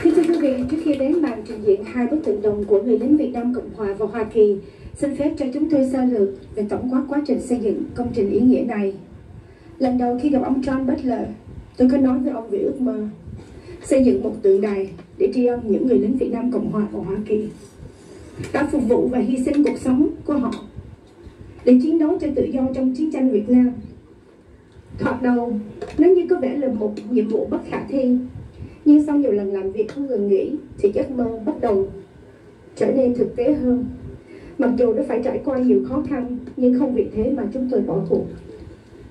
Thưa quý vị, trước khi đến màn trình diễn hai bức tượng đồng của người lính Việt Nam Cộng Hòa và Hoa Kỳ, xin phép cho chúng tôi sơ lược về tổng quát quá trình xây dựng công trình ý nghĩa này. Lần đầu khi gặp ông John Butler, tôi có nói với ông về ước mơ xây dựng một tượng đài để tri ân những người lính Việt Nam Cộng Hòa và Hoa Kỳ đã phục vụ và hy sinh cuộc sống của họ để chiến đấu cho tự do trong chiến tranh Việt Nam. Thoạt đầu, nó như có vẻ là một nhiệm vụ bất khả thi, nhưng sau nhiều lần làm việc không ngừng nghỉ thì giấc mơ bắt đầu trở nên thực tế hơn. Mặc dù đã phải trải qua nhiều khó khăn, nhưng không vì thế mà chúng tôi bỏ cuộc.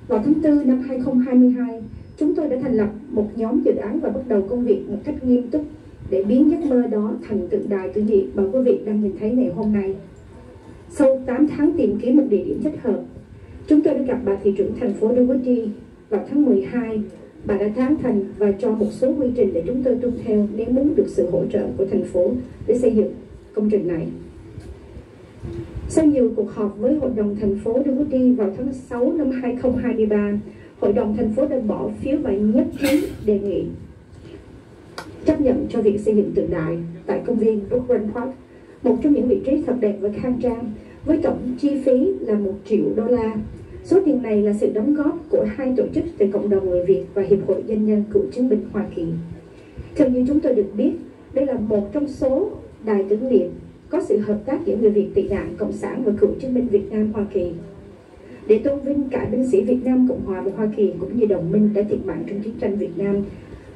Vào tháng 4 năm 2022, chúng tôi đã thành lập một nhóm dự án và bắt đầu công việc một cách nghiêm túc để biến giấc mơ đó thành tượng đài tưởng niệm mà quý vị đang nhìn thấy ngày hôm nay. Sau 8 tháng tìm kiếm một địa điểm thích hợp, chúng tôi đã gặp bà thị trưởng thành phố Djibouti vào tháng 12. Bà đã tán thành và cho một số quy trình để chúng tôi tuân theo nếu muốn được sự hỗ trợ của thành phố để xây dựng công trình này. Sau nhiều cuộc họp với Hội đồng thành phố Djibouti vào tháng 6 năm 2023, Hội đồng thành phố đã bỏ phiếu và nhất trí đề nghị chấp nhận cho việc xây dựng tượng đài tại công viên Brookland Park, một trong những vị trí thật đẹp và khang trang, với tổng chi phí là $1 triệu. Số tiền này là sự đóng góp của 2 tổ chức từ cộng đồng người Việt và Hiệp hội Doanh nhân Cựu chiến binh Hoa Kỳ. Theo như chúng tôi được biết, đây là một trong số đài tưởng niệm có sự hợp tác giữa người Việt tị nạn Cộng sản và cựu chiến binh Việt Nam Hoa Kỳ, để tôn vinh cả binh sĩ Việt Nam Cộng hòa và Hoa Kỳ cũng như đồng minh đã thiệt mạng trong chiến tranh Việt Nam.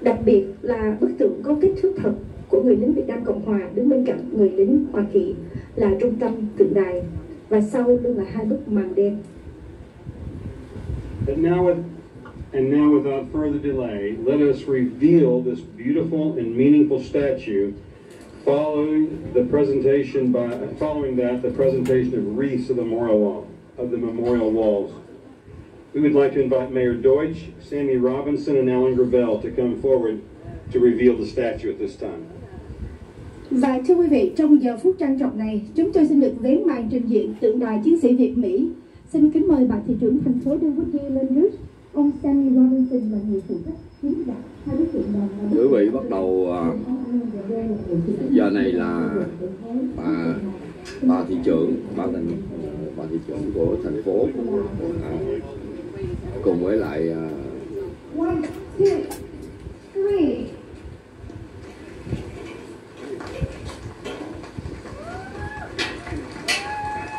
Đặc biệt là bức tượng có kích thước thật của người lính Việt Nam Cộng hòa đứng bên cạnh người lính Hoa Kỳ là trung tâm tượng đài, và sau luôn là 2 bức màn đen. And now without further delay, let us reveal this beautiful and meaningful statue. Following that, the presentation of wreaths of the memorial walls. We would like to invite Mayor Deutsch, Sammy Robinson, and Alan Gravel to come forward to reveal the statue at this time. Và thưa quý vị, trong giờ phút trang trọng này, chúng tôi xin được vén màn trình diễn tượng đài chiến sĩ Việt Mỹ. Xin kính mời bà thị trưởng thành phố Djibouti lên nước, ông Sammy Robinson và người phụ trách chiến đặt 2 bức tượng đài. Quý vị bắt đầu giờ này là bà thị trưởng của thành phố cùng với lại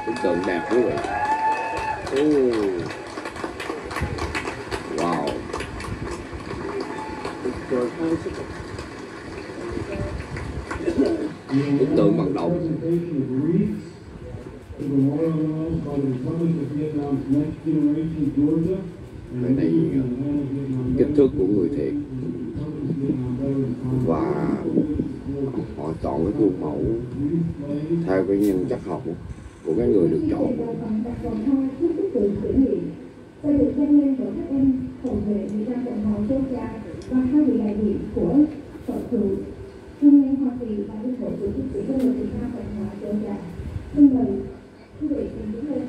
bức tượng đẹp quý vị. Wow. Bức tượng bằng đồng. Cái này kích thước của người thiệt, và họ chọn cái khuôn mẫu theo cái nhân chất học của cái người được chọn. Tôi được danh nhân của các em hậu vệ Việt Nam Cộng hòa Georgia và 2 vị đại diện của Hội cựu Trung nhân Hoa Kỳ và Hiệp hội của chiến sĩ quân đội Việt Nam Cộng hòa Georgia. Xin mời quý vị cùng đứng lên.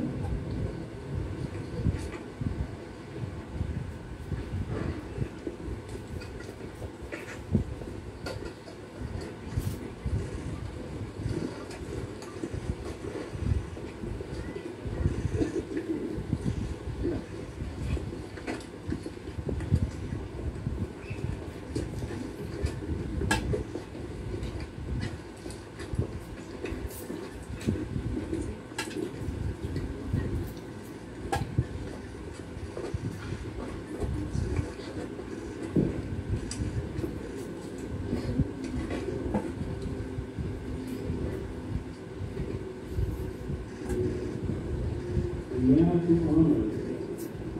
Now to honor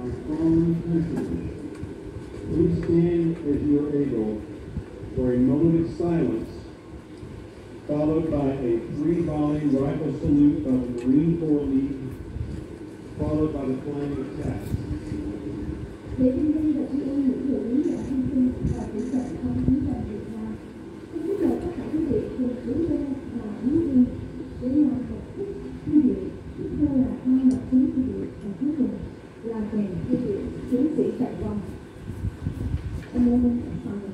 our fallen countrymen, please stand as you are able for a moment of silence, followed by a 3-volley rifle salute by the Marine Corps League, followed by the flying attack. Để vinh danh và tri ân những người lính đã hy sinh và tử trận trong chiến tranh Việt Nam, xin kính mời tất cả quý vị cùng đứng lên và đứng yên để làm một phút thư viện. Tiếp theo là hai lập chiến thư viện và cuối cùng là kèn thư viện chiến sĩ chạy vòng. Anh lên bên cạnh mình.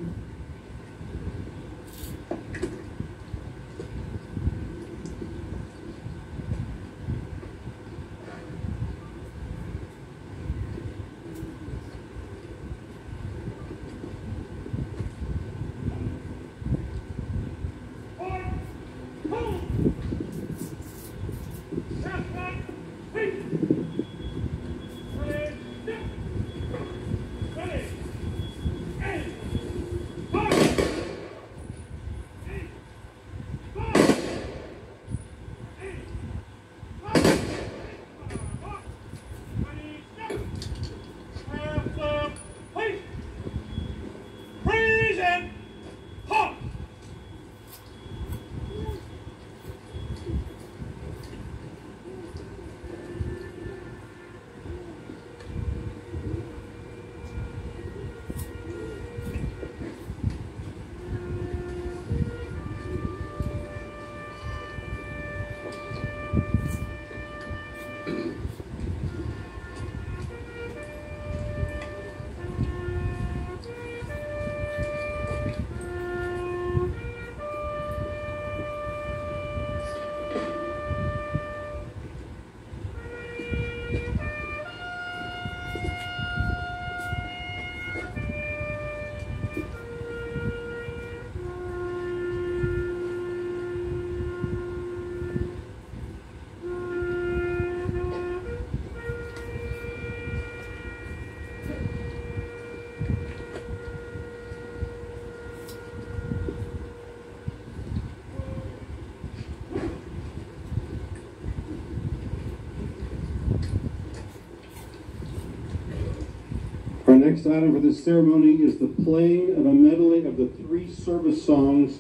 next item for this ceremony is the playing of a medley of the 3 service songs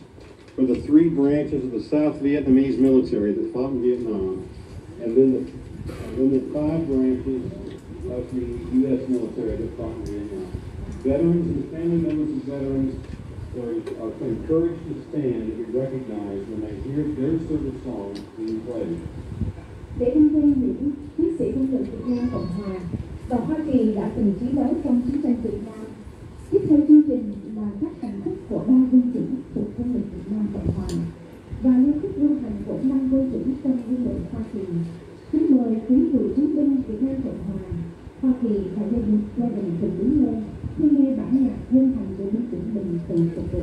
for the 3 branches of the South Vietnamese military that fought in Vietnam, and then the 5 branches of the U.S. military that fought in Vietnam. Veterans and family members of veterans are encouraged to stand and be recognized when they hear their service songs being played. Để vinh danh những chiến sĩ quân đội Việt Nam Cộng hòa và Hoa Kỳ đã từng chiến đấu trong chiến tranh Việt Nam, tiếp theo chương trình là các hành khúc của 3 quân chủng thuộc quân đội Việt Nam Cộng hòa và liên khúc lưu hành của 5 quân chủng trong quân đội Hoa Kỳ. Kính mời quý cựu chiến binh Việt Nam Cộng hòa, Hoa Kỳ và gia đình cùng đứng lên khi nghe bản nhạc quân hành của quân chủng mình từng phục vụ.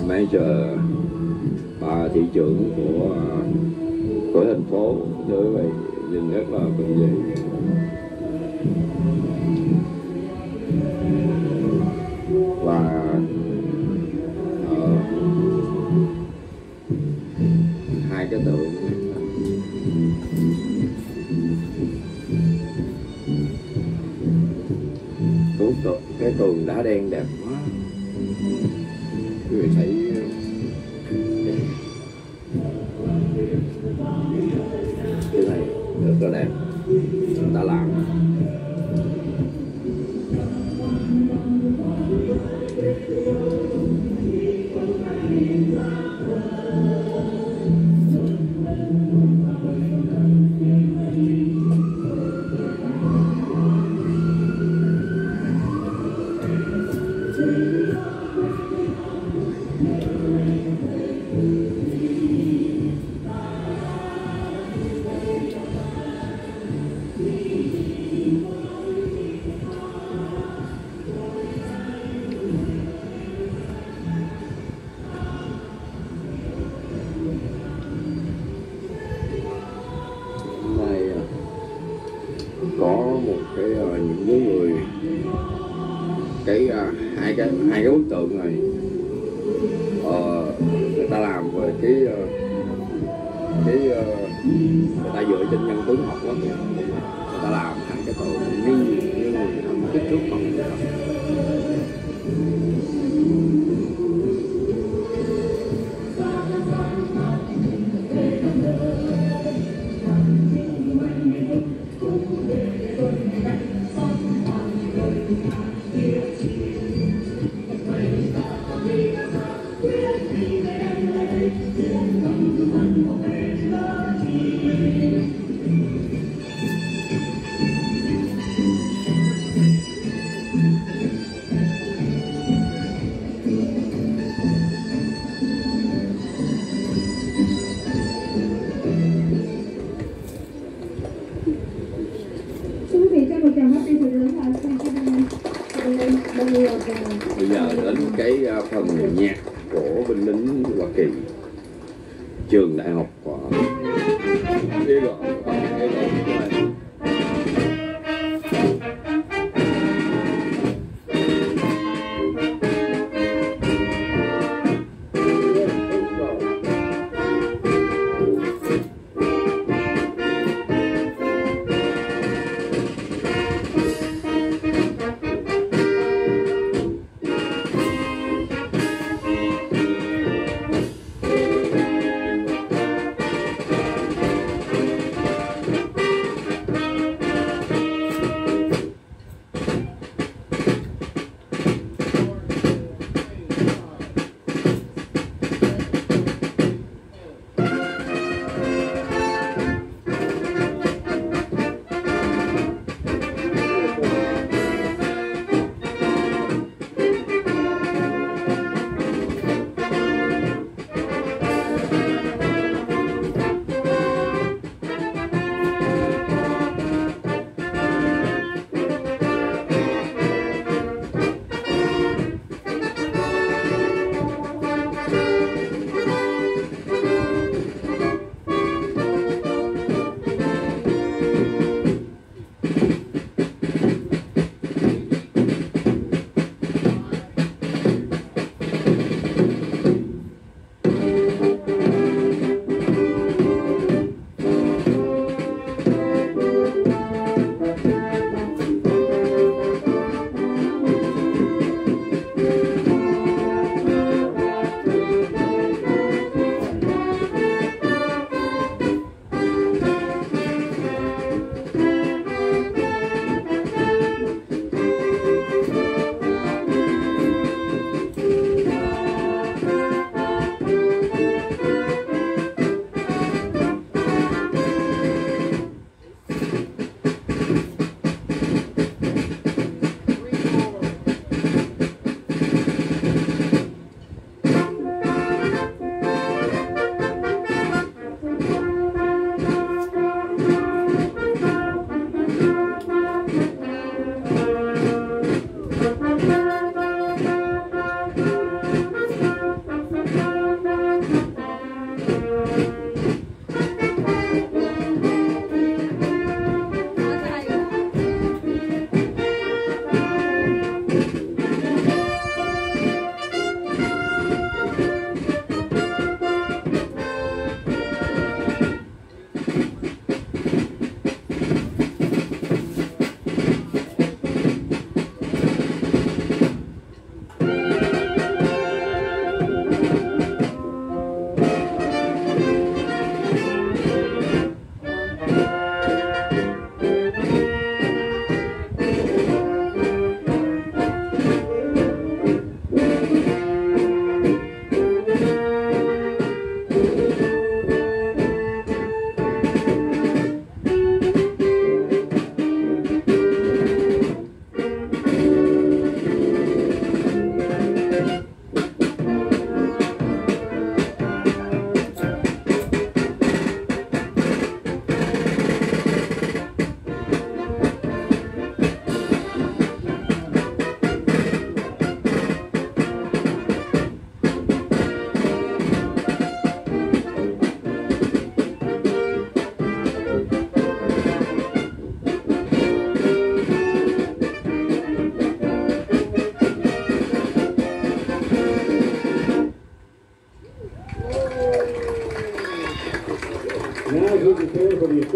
Major, bà thị trưởng của thành phố, thưa quý vị, nhìn rất là bình dị. Và hai cái tượng cái tường đá đen đẹp quá, quý vị thấy cái này rất là đẹp, người ta làm hai cái bức tượng này người ta làm về cái người ta dựa trên nhân tướng học đó, người ta làm hai cái tượng như người thầm kích thước bằng người thật. Bây giờ đến cái phần nhạc của binh lính Hoa Kỳ, trường đại học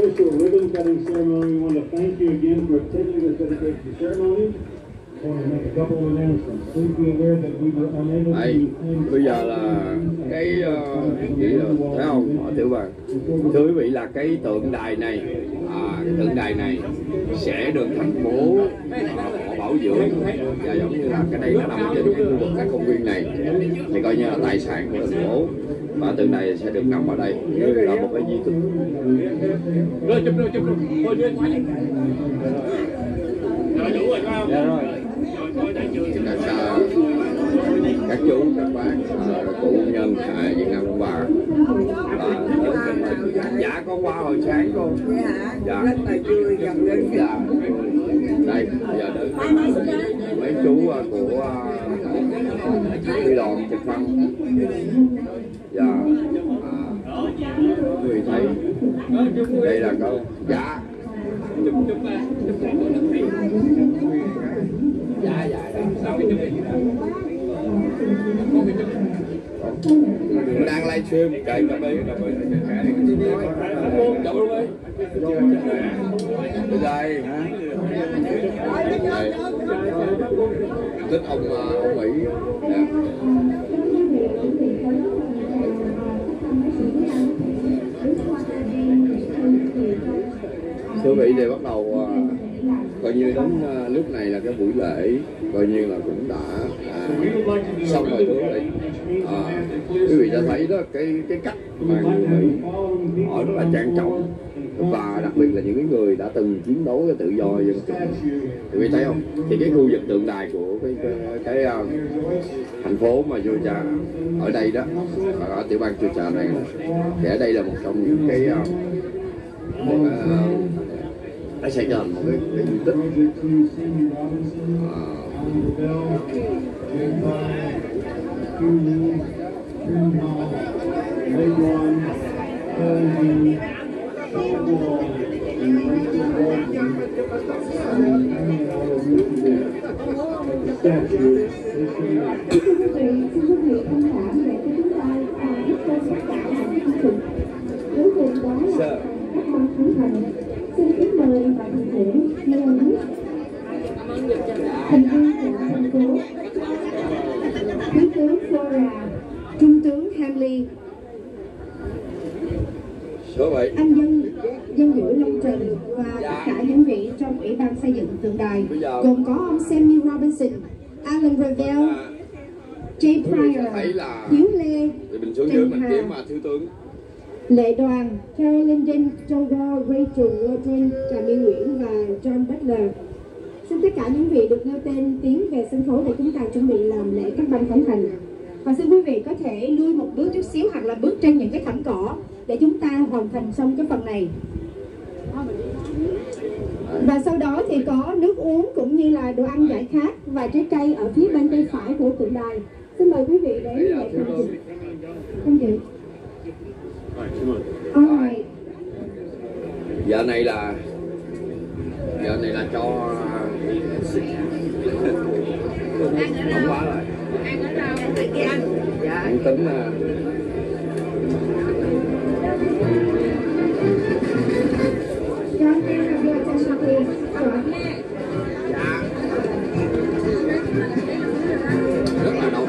official ribbon cutting ceremony. We want to thank you again for attending this dedication ceremony. I want to make a couple of announcements. Please be aware that we were unable to... Bây giờ là cái thấy không, họ tiểu vàng. Thưa quý vị, là cái tượng đài này, cái tượng đài này sẽ được thành phố họ bảo dưỡng, và giống như là cái đây nó nằm trên cái khu vực các công viên này thì coi như là tài sản của thành phố, và tượng đài sẽ được nằm ở đây như là một cái di tích. Rồi chụp thôi đưa quá. Rồi đủ rồi phải không? Dạ rồi. các chú các bác cụ nhân Việt Nam Cộng Hòa dạ con qua hồi sáng luôn dạ rất là vui gần đến dạ đây giờ đến mấy chú của phi đoàn trực thăng dạ quý vị thấy đây là có dạ dạ đang livestream trời cà phê đây thích ông Mỹ thưa quý vị để bắt đầu coi như đến lúc này là cái buổi lễ coi như là cũng đã xong rồi thưa quý vị. Quý vị đã thấy đó cái cách mà người Mỹ họ rất là trang trọng và đặc biệt là những người đã từng chiến đấu cái tự do dân chủ. Quý vị thấy không? Thì cái khu vực tượng đài của cái thành phố mà Georgia ở đây đó, ở tiểu bang Georgia này, thì ở đây là một trong những cái đã xây ra một cái di tích xin kính mời và thành thể thành viên của thành phố Thiếu tướng Flora, Trung tướng Hamley, anh dân biểu Long Trần và tất cả những vị trong Ủy ban xây dựng tượng đài gồm có ông Sammy Robinson, Alan Revell, Jay Pryor, Hiếu Lê, Trần Hà, Lệ Đoàn, Carolyn Jane, Jogo, Rachel Rodrin, Trà My Nguyễn và John Butler. Xin tất cả những vị được nêu tên tiến về sân khấu để chúng ta chuẩn bị làm lễ cắt băng khánh thành. Và xin quý vị có thể lui một bước chút xíu hoặc là bước trên những cái thảm cỏ để chúng ta hoàn thành xong cái phần này. Và sau đó thì có nước uống cũng như là đồ ăn giải khát và trái cây ở phía bên tay phải của tượng đài. Xin mời quý vị đến lễ khánh thành. Thank you. Giờ này là cho không quá rồi ăn tính rất là đông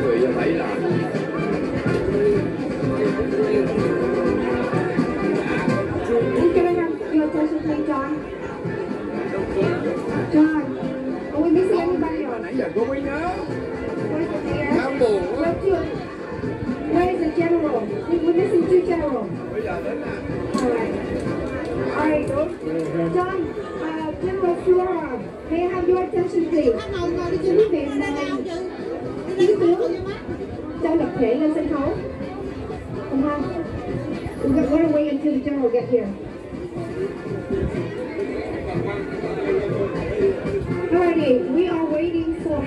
người cho thấy là John, are we missing anybody else? nãy giờ cô mới nhớ. Where's the mayor? Khám buồn quá. Where is the general? We're missing two generals. Bây giờ đến nè. All right, John, General Flora, may I have your attention, please? Quý vị mời thiếu tướng cho lập thể lên sân khấu. We're going to wait until the general gets here. Alrighty, we are waiting for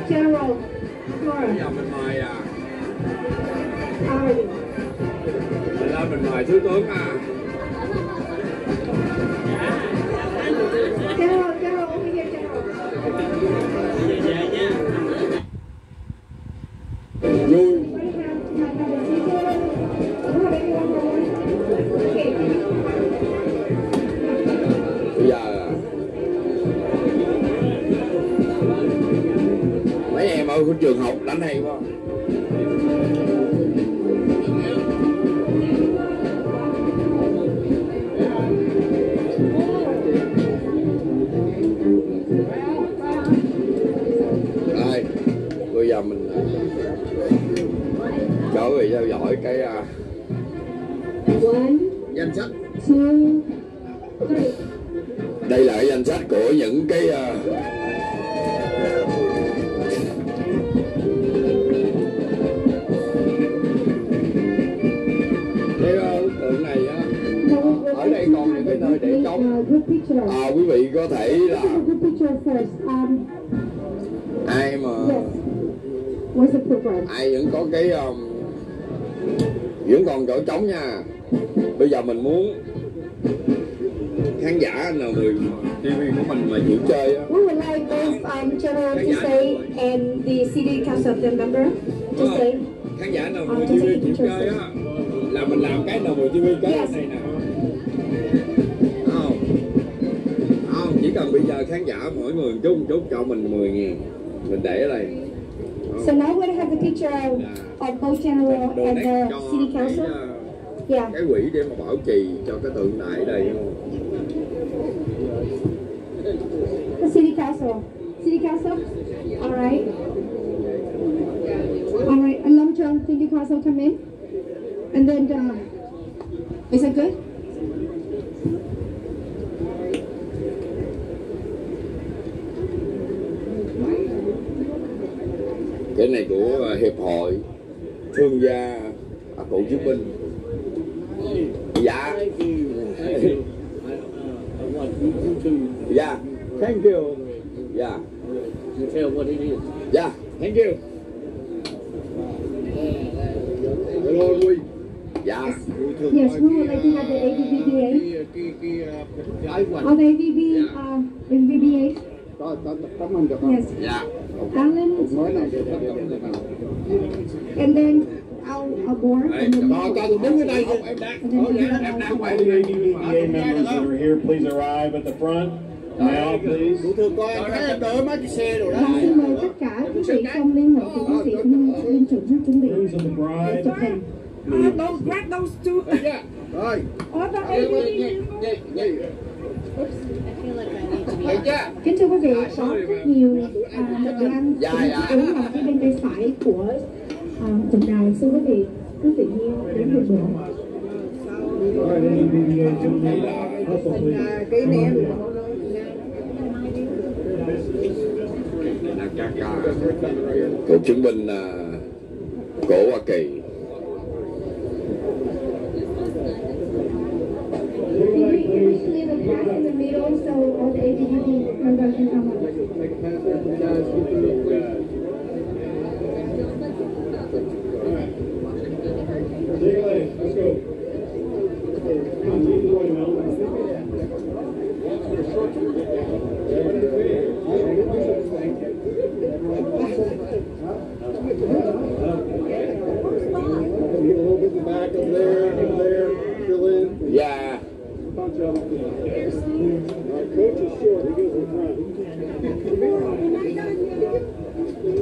General Flora. Bây giờ mình mời Alrighty. mình mời thiếu tướng General, over here, General. vui. Bây giờ mấy em ở trường học đánh hay quá. Đây, bây giờ mình cho quý vị theo dõi cái danh sách. Đây là cái danh sách của những cái ở đây còn những cái nơi để trống. Quý vị có thể là ai mà ai vẫn có cái vẫn còn chỗ trống nha. Bây giờ mình muốn khán giả nào người TV của mình mà chịu chơi á. We would like both general to say and the city council of the member to say. Khán giả nào người TV chịu chơi á là mình làm cái nào người TV cái này nè. Không, chỉ cần bây giờ khán giả mỗi người một chút cho mình 10.000 mình để ở đây. So now we're gonna have the picture of both general and the city council. Yeah. Cái quỹ để mà bảo trì cho cái tượng đài ở đây. The city council. City council. All right. All right. And Long John, city council come in. And then, is that good? Cái này của hiệp hội thương gia cựu chiến binh. Dạ. Yeah. Thank you. Yeah. You tell what it is. Yeah. Thank you. Hello, we. Yeah. Yes, we would like to have the AVBA. Oh, the AVBA. Yes. Yeah. Alan. And then our board. And then All the AVBA members that are here, please arrive at the front. Now, please. Và xin mời tất cả quý vị trong liên hội của quý vị linh trưởng sắp chuẩn bị chụp hình. Don't grab those two. Yeah. Right. Kính thưa quý vị, có rất nhiều đồ ăn uống ở phía bên tay phải của tượng đài. Xin quý vị cứ tự nhiên đến một bữa. Cựu chiến binh của Hoa Kỳ. Leave a path in the middle so all the AVP members can come up. Let's go. Back over there, fill in. Yeah. Bunch of them. Coach is short, he goes in front.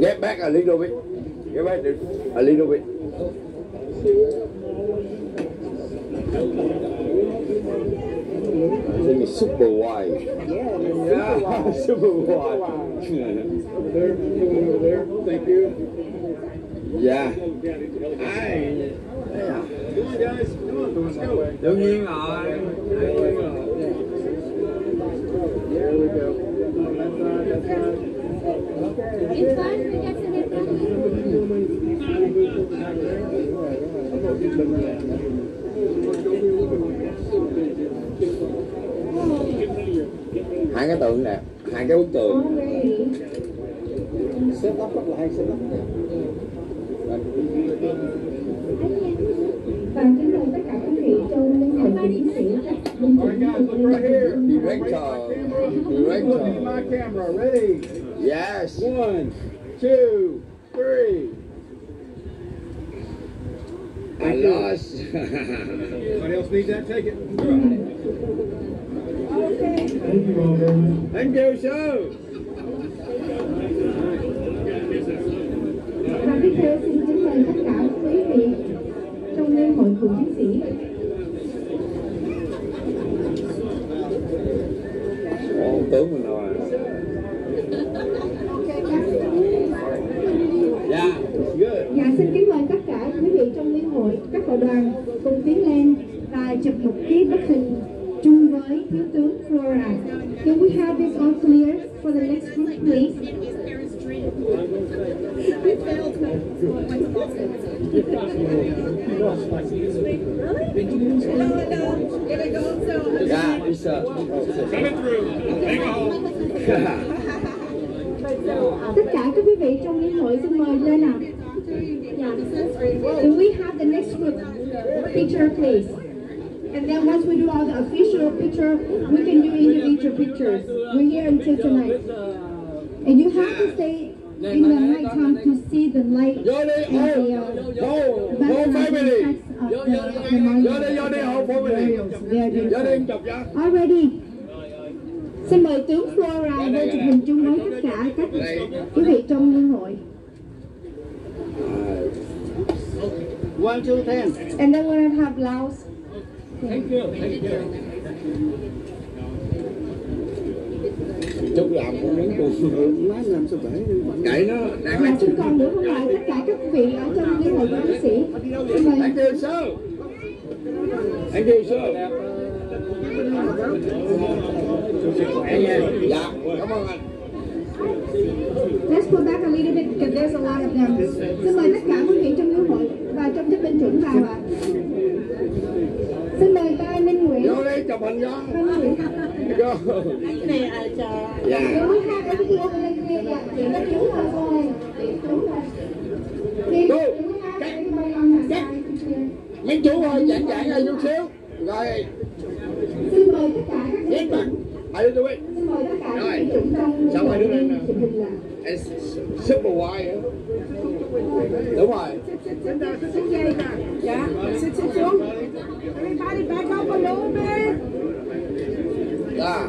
Get back a little bit. Get back a little bit. I think it's super wide. Yeah, super wide. Over there. Thank you. Yeah. Hey. Come on, guys. Come on, let's go. Đương nhiên rồi. There we go. That's right. It's fine, we got some Hai cái tượng nè, hai cái bức tường. Xếp lắp rất là hay, xếp lắp. Và kính mời tất cả quý vị trong linh hồn của chiến sĩ. Director. My camera, ready? Yes. 1, 2, 3. I lost. Anybody else need that? Take it. Okay. Thank you all very much. Thank you, sir. Và tiếp theo xin kính mời tất cả quý vị trong liên hội của chiến sĩ. Ông tướng mình rồi. Yeah. Dạ, xin kính mời tất cả quý vị trong liên hội, các hội đoàn cùng tiến lên và chụp một cái bức hình chung với thiếu tướng Flora. Can we have this all clear for the next group, please? Hello. Here we go. Yeah, it's Coming through. Take a hold. Tất cả các quý vị trong lễ hội xin mời lên nào. Do we have the next group picture, please? And then once we do all the official picture, we can do individual pictures. We're here until tonight. And you have to stay in the night time to see the light and the background effects of the monuments. Very beautiful. Already. Xin mời tướng Flora lên chụp hình chung với tất cả các quý vị trong lễ hội. 1, 2, 10. And then we're gonna have Laos. Thank you. Chúc làm con miếng cùng lái làm sao phải chạy nó đang Và xin còn nữa không lại tất cả các quý vị ở trong lễ hội của bác sĩ. Xin mời. Thank you sir. Thank you sir. Dạ, cảm ơn anh. Let's pull back a little bit because there's a lot of them. Xin mời tất cả quý vị trong lễ hội và trong chấp bên trưởng vào ạ. Xin mời ba Minh Nguyễn. Vô đi chụp hình đó. Ba Minh Nguyễn. Go. Dạ. Chúng ta có cái over lên kia ạ. Chỉ có chú thôi thôi. Đúng rồi. Cắt. Mấy chú ơi, giãn ra chút xíu. Rồi. Xin mời tất cả các Ghét mặt. Hãy đi đi. Xin mời tất cả các trưởng trong Sao hai đứa lên nè? chụp hình là. Super wide. Đúng rồi. Yeah, sit xuống. Everybody back up a little bit. Dạ.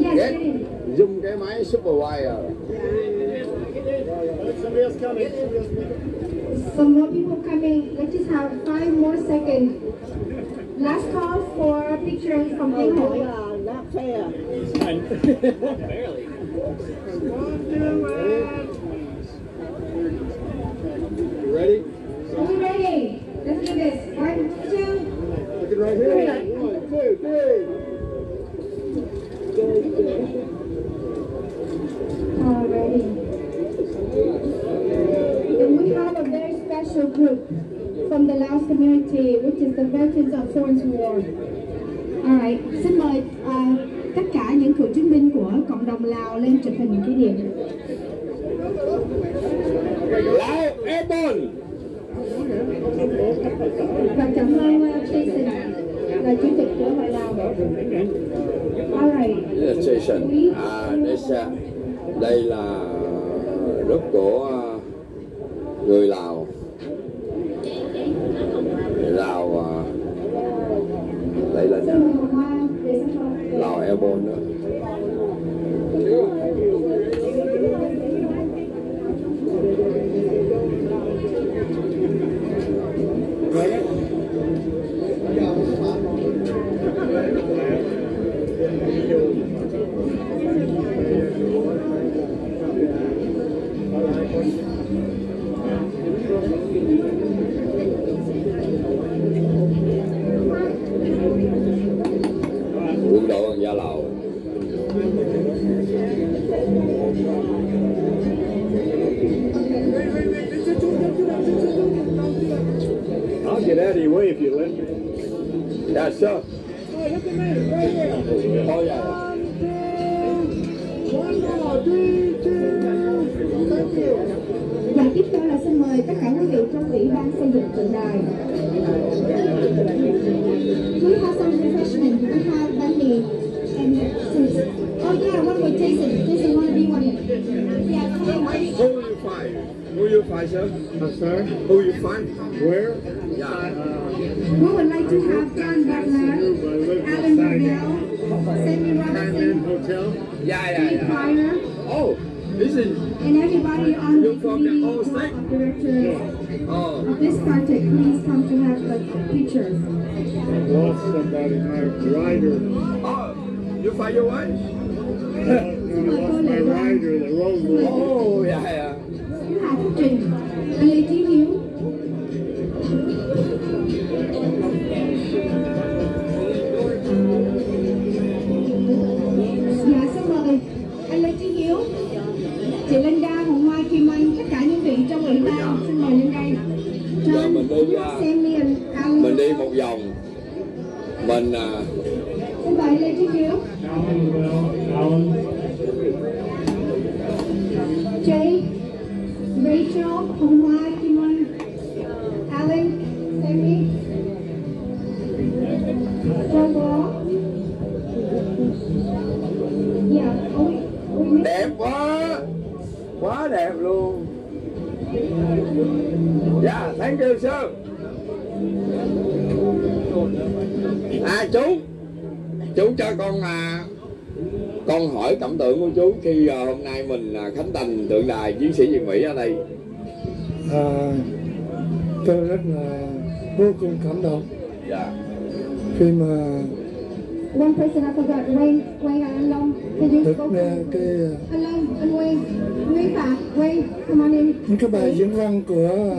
Yes, Ghét. Zoom cái máy super wide rồi. Some more people coming. Let's just have 5 more seconds. Last call for pictures from lễ hội. Not fair. You ready? Are we ready? Let's do this. 1, 2. Looking right here. 1, 2, 3. Alrighty. And we have a very special group from the Laos community, which is the veterans of Foreign War. Alright, xin mời tất cả những cựu chiến binh của cộng đồng Lào lên chụp hình kỷ niệm. Lao Airborne. Và cảm ơn Jason là chủ tịch của hội Lào. Alright. This is Jason. Đây là group của người Lào. Đây là nhà Lào Airborne nữa. Quân đội hoàng gia Lào. I'll get out of your way if you let me. Yes, sir. Oh, yeah. Và tiếp theo là xin mời tất cả quý vị trong Ủy ban xây dựng tượng đài. We have some refreshment. We have bunny and fruits. Oh yeah, one more Jason. Jason, wanna be one? Yeah, come on. Who you find? Who you find, sir? I'm sorry? Who you find? Where? Yeah. We would like to have John Butler, Alan Burnell, Sammy Robinson, Hotel? Steve Pryor, Oh, this is. and everybody on the You from the committee old board state? of directors Oh. of this project. Please come to have the pictures. I lost somebody, my rider. Oh, you find your wife? I lost my rider, the road was. Oh, yeah, yeah. You have to drink. And Lê Trí Hiếu. Dạ, xin mời anh Lê Trí Hiếu, chị Linda, Hồng Hoa, Kim Anh, tất cả những vị trong ủy ban xin mời lên đây. John, Mình đi, Sammy and Alan. Mình đi một vòng. Mình Xin mời Lê Trí Hiếu. Jay, Rachel, Hồng Hoa, Kim Anh, Alan, Sammy, John Bó. đẹp quá đẹp luôn. Dạ, thank you sir. Chú cho con hỏi cảm tưởng của chú khi hôm nay mình khánh thành tượng đài chiến sĩ Việt Mỹ ở đây. Tôi rất là vô cùng cảm động. Dạ. Khi mà One person I forgot, Wayne anh Long. được nghe cái anh Long, anh Wayne Phạm, Wayne, come on in. những cái bài diễn văn của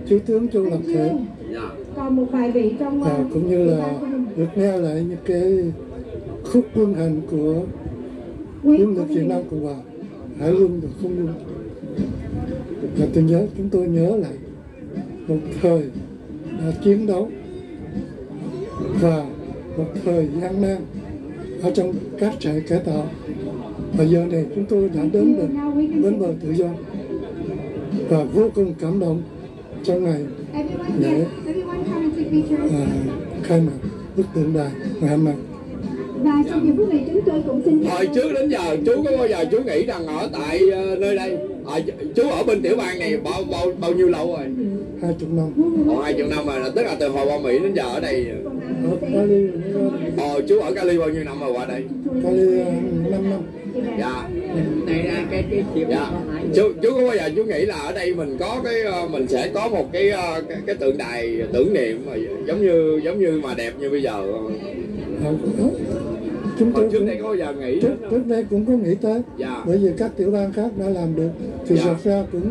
Thiếu tướng Chu Lập Thể. Dạ. Còn một vài vị trong cũng như là được nghe lại những cái khúc quân hành của quân lực Việt Nam Cộng Hòa, Hải quân và Không quân. Và chúng tôi nhớ lại một thời đã chiến đấu và một thời gian nan ở trong các trại cải tạo, và giờ này chúng tôi đã đến được bến bờ tự do và vô cùng cảm động trong ngày lễ khai mạc bức tượng đài ngày hôm nay. Và trong giờ phút này chúng tôi cũng xin Hồi trước đến giờ chú có bao giờ chú nghĩ rằng ở tại nơi đây, chú ở bên tiểu bang này bao nhiêu lâu rồi? 20 năm. 20 năm rồi, tức là từ hồi qua Mỹ đến giờ ở đây. Chú ở Cali bao nhiêu năm rồi qua đây? Cali 5 năm. Dạ. Dạ. Chú có bao giờ chú nghĩ là ở đây mình có mình sẽ có một cái tượng đài tưởng niệm giống như mà đẹp như bây giờ? Chúng tôi trước đây có bao giờ nghĩ trước đây cũng có nghĩ tới. Dạ. Bởi vì các tiểu bang khác đã làm được thì thật ra cũng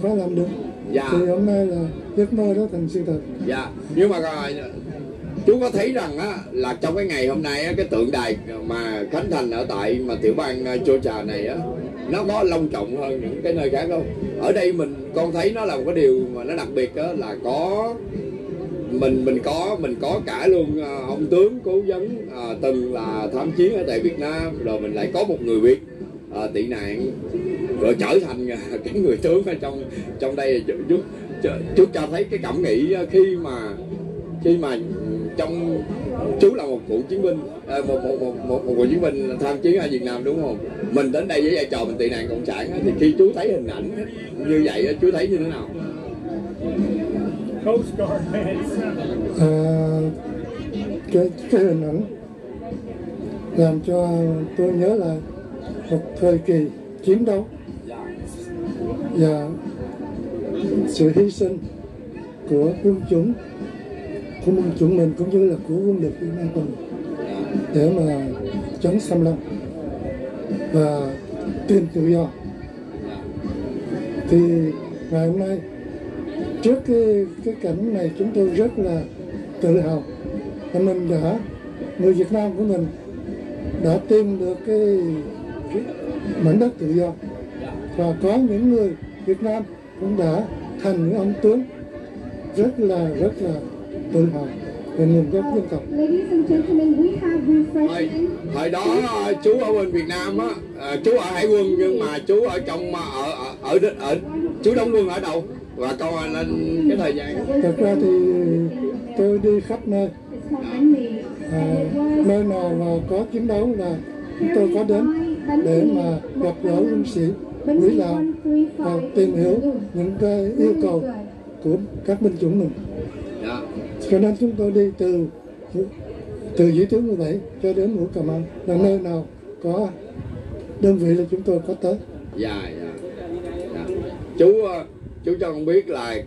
phải làm được. Dạ. Thì hôm nay là giấc mơ đó thành sự thật. Dạ. Nhưng mà chú có thấy rằng á, là trong cái ngày hôm nay á, cái tượng đài mà khánh thành ở tại tiểu bang Georgia này á, nó có long trọng hơn những cái nơi khác không? Ở đây con thấy nó là một cái điều mà nó đặc biệt đó, là có mình có cả luôn ông tướng cố vấn từng là tham chiến ở tại Việt Nam, rồi mình lại có một người Việt tị nạn rồi trở thành cái người tướng ở trong đây. Chú cho thấy cái cảm nghĩ khi mà trong chú là một cựu chiến binh, một cựu chiến binh tham chiến ở Việt Nam, đúng không? Mình đến đây với vai trò mình tị nạn cộng sản thì khi chú thấy hình ảnh như vậy chú thấy như thế nào? Cái hình ảnh làm cho tôi nhớ lại một thời kỳ chiến đấu và sự hy sinh của quân chủng mình cũng như là của quân lực Việt Nam Cộng để mà chống xâm lăng và tìm tự do. Thì ngày hôm nay trước cái cảnh này chúng tôi rất là tự hào là người Việt Nam của mình đã tìm được cái mảnh đất tự do, và có những người Việt Nam cũng đã thành những ông tướng rất là tự hào về nguồn gốc dân tộc. Hồi đó chú ở bên Việt Nam á, chú ở Hải quân nhưng mà chú ở trong ở chú đóng quân ở đâu và con lên cái thời gian? Thật ra thì tôi đi khắp nơi, nơi nào mà có chiến đấu là chúng tôi có đến để mà gặp gỡ quân sĩ quý lào và tìm hiểu những cái yêu cầu của các binh chủng mình. Dạ. Cho nên chúng tôi đi từ Vĩ Tuyến 17 cho đến Mũi Cà Mau, là nơi nào có đơn vị là chúng tôi có tới. Dạ. Chú cho con biết là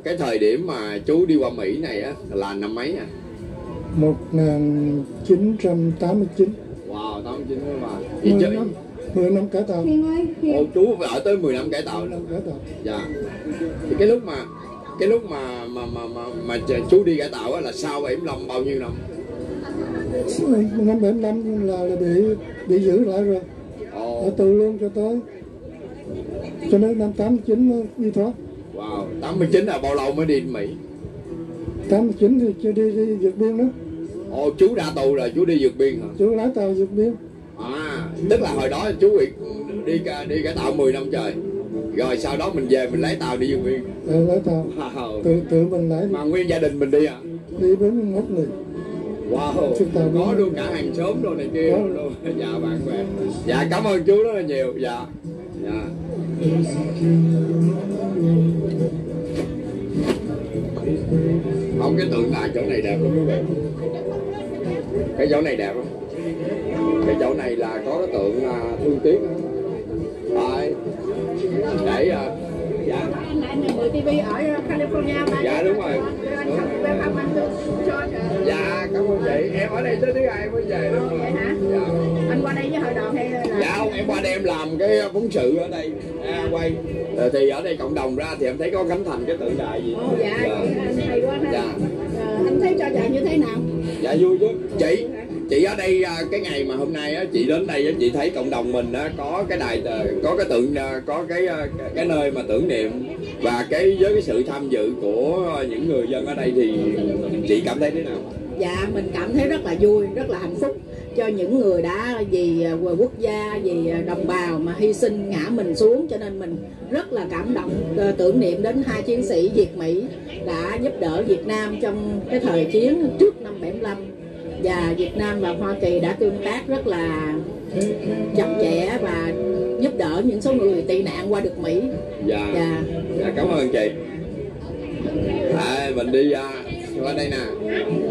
cái thời điểm mà chú đi qua Mỹ này á là năm mấy à? 1989. Wow, 89 mà. 10 năm cải tạo. Chú ở tới 10 năm cải tạo. Dạ. Thì cái lúc mà chú đi cải tạo á là sau 75 bao nhiêu năm? Năm 75 là bị giữ lại rồi. Ở tù luôn cho đến năm 89 đi thoát. Wow, 89 là bao lâu mới đi Mỹ? 89 thì chưa đi vượt biên đó. Ồ, chú ra tù rồi, chú đi vượt biên hả? Chú lái tàu vượt biên. À, tức là hồi đó chú Việt đi cả tàu 10 năm trời. Rồi sau đó mình về mình lấy tàu đi vượt biên. Lấy tàu. Tự mình lấy. Mà nguyên gia đình mình đi à? Đi 41 người. Wow, có luôn cả hàng xóm đồ này kia luôn. Dạ bạn bè. Dạ cảm ơn chú rất là nhiều. Dạ. Dạ. Không, cái tượng đài chỗ này đẹp lắm quý vị. Cái chỗ này đẹp không? Cái chỗ này là có cái tượng Thương Tiếc. Rồi. Để dạ. Anh là người TV ở California mà. Dạ đúng rồi. Dạ cảm ơn chị. Em ở đây tới thứ hai mới về đó. Vậy hả? Dạ. Anh qua đây với hội đoàn hay là? Dạ không, em qua đây em làm cái phóng sự ở đây quay. Thì ở đây cộng đồng ra thì em thấy có khánh thành cái tượng đài gì. Dạ, anh hay quá ha. Dạ. Anh thấy cho chợ như thế nào? Dạ vui chứ. Chị ở đây cái ngày mà hôm nay á, chị đến đây á, chị thấy cộng đồng mình á, có cái đài, có cái tượng, có cái nơi mà tưởng niệm và với cái sự tham dự của những người dân ở đây thì chị cảm thấy thế nào? Dạ mình cảm thấy rất là vui, rất là hạnh phúc cho những người đã vì quốc gia, vì đồng bào mà hy sinh ngã mình xuống, cho nên mình rất là cảm động, tưởng niệm đến hai chiến sĩ Việt Mỹ đã giúp đỡ Việt Nam trong cái thời chiến trước năm 75. Và Việt Nam và Hoa Kỳ đã tương tác rất là chặt chẽ và giúp đỡ những số người tị nạn qua được Mỹ. Dạ. Dạ cảm ơn chị. Mình đi qua đây nè.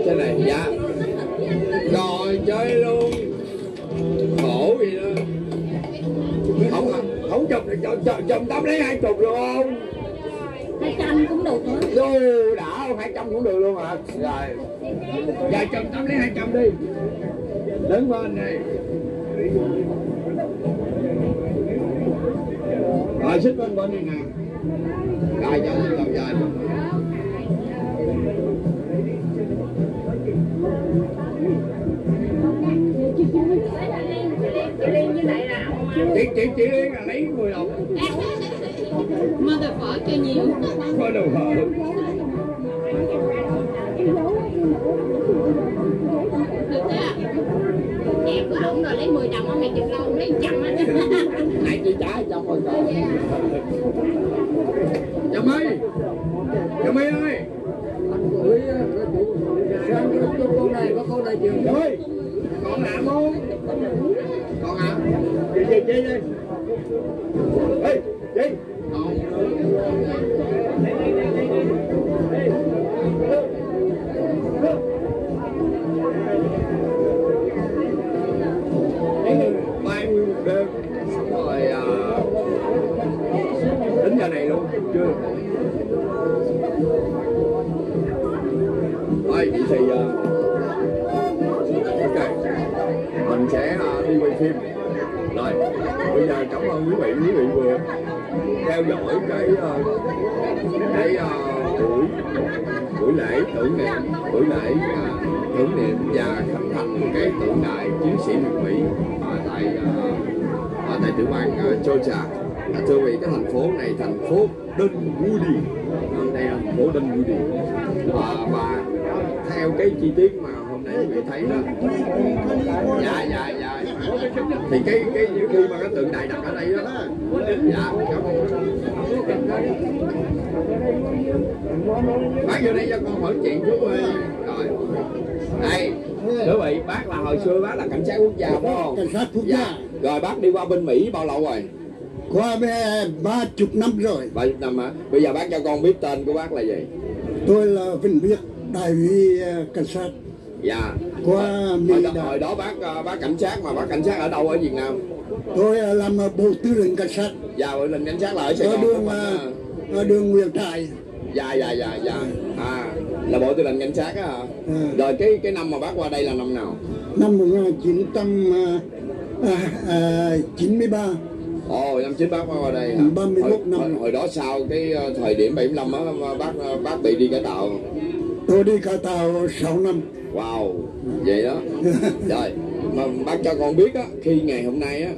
Cái này dạ. Rồi chơi luôn. Khổ gì đó. Không chụp chụp tấm lấy 20 được không? 200 cũng được nữa. Rồi đã 200 cũng được luôn hả? Rồi. Giờ chụp tấm lấy 200 đi. Đứng bên này. Rồi xích bên này nè. Rồi cho tôi làm dài. Chị Liên là lấy 10 đồng. Mua đồ phở cho nhiều. Mua đồ phở. Được thế ạ. Đẹp của ổng rồi lấy 10 đồng, ông này chụp lâu lấy 100 á. Này chị trả 100 rồi con. Chào My ơi. Sang cho con này, có con này chịu. Ơi. Con làm không? Con hả? Chị đi. Ê, chị. Bay nguyên một đêm xong rồi đến giờ này luôn chưa? Rồi thì ok mình sẽ đi quay phim. Rồi bây giờ cảm ơn quý vị vừa theo dõi cái buổi lễ tưởng niệm và khánh thành cái tượng đài chiến sĩ Việt Mỹ tại tiểu bang Georgia. Thưa quý vị, cái thành phố này thành phố Dunwoody, đây là thành phố Dunwoody và theo cái chi tiết mà hôm nay quý vị thấy đó, dạ thì cái khi mà cái tượng đài đặt ở đây đó, dạ cảm ơn bác vô đây cho con hỏi chuyện chú ơi. Rồi đây quý vị, bác là hồi xưa bác là cảnh sát quốc gia phải không? Cảnh sát quốc gia. Rồi bác đi qua bên Mỹ bao lâu rồi? Qua 30 năm rồi. 30 năm hả? Bây giờ bác cho con biết tên của bác là gì? Tôi là Vinh Việt, đại úy cảnh sát. Dạ. Qua hồi đó bác cảnh sát, mà bác cảnh sát ở đâu ở Việt Nam? Tôi làm bộ tư lệnh cảnh sát. Dạ, bộ tư lệnh cảnh sát là ở Sài Gòn. Ở đường Nguyễn Trãi. Dạ. Là bộ tư lệnh cảnh sát á hả? Rồi cái năm mà bác qua đây là năm nào? Năm 1993. Ồ, năm 9 bác qua đây hả? 31 năm. Hồi đó sau cái thời điểm 75 á, bác bị đi cải tạo. Tôi đi cải tạo 6 năm. Wow, vậy đó. Rồi, mà bác cho con biết á, khi ngày hôm nay á,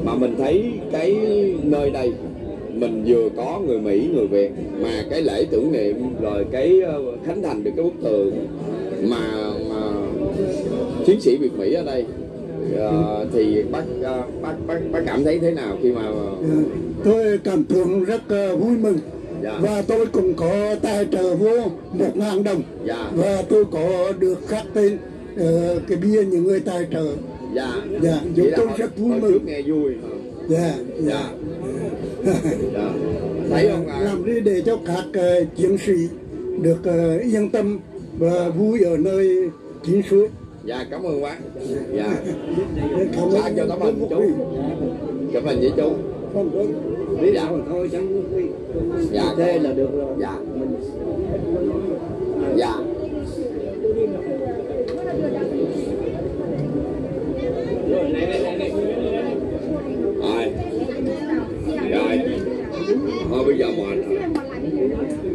mà mình thấy cái nơi đây mình vừa có người Mỹ, người Việt, mà cái lễ tưởng niệm rồi cái khánh thành được cái bức tường mà chiến sĩ Việt Mỹ ở đây. Thì bác cảm thấy thế nào khi mà tôi cảm tưởng rất vui mừng. Dạ. Và tôi cũng có tài trợ vô 1.000 đồng. Dạ. Và tôi có được khắc tên cái bia những người tài trợ. Dạ. Dạ, chúng tôi rất vui mừng. Trước nghe vui. Dạ. Dạ. Dạ. Thấy không ạ? Làm đi để cho các chiến sĩ được yên tâm và vui ở nơi chiến suối. Dạ, cảm ơn bác. Dạ. Cảm ơn. Cho tấm hình chú. Chụp hình với chú. Lý đạo là thôi chẳng dạ, thế là được rồi. Dạ. Dạ. Rồi. Thôi bây giờ mệt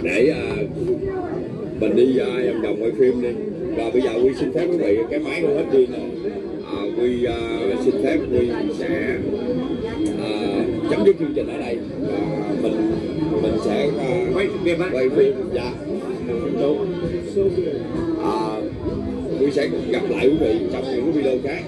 để mình đi vòng vòng quay phim đi. Rồi bây giờ Quy xin phép quý vị, cái máy của hết pin rồi. Quy xin phép Quy sẽ chấm dứt chương trình ở đây và mình sẽ quay phim. Dạ. Quy sẽ gặp lại quý vị trong những video khác.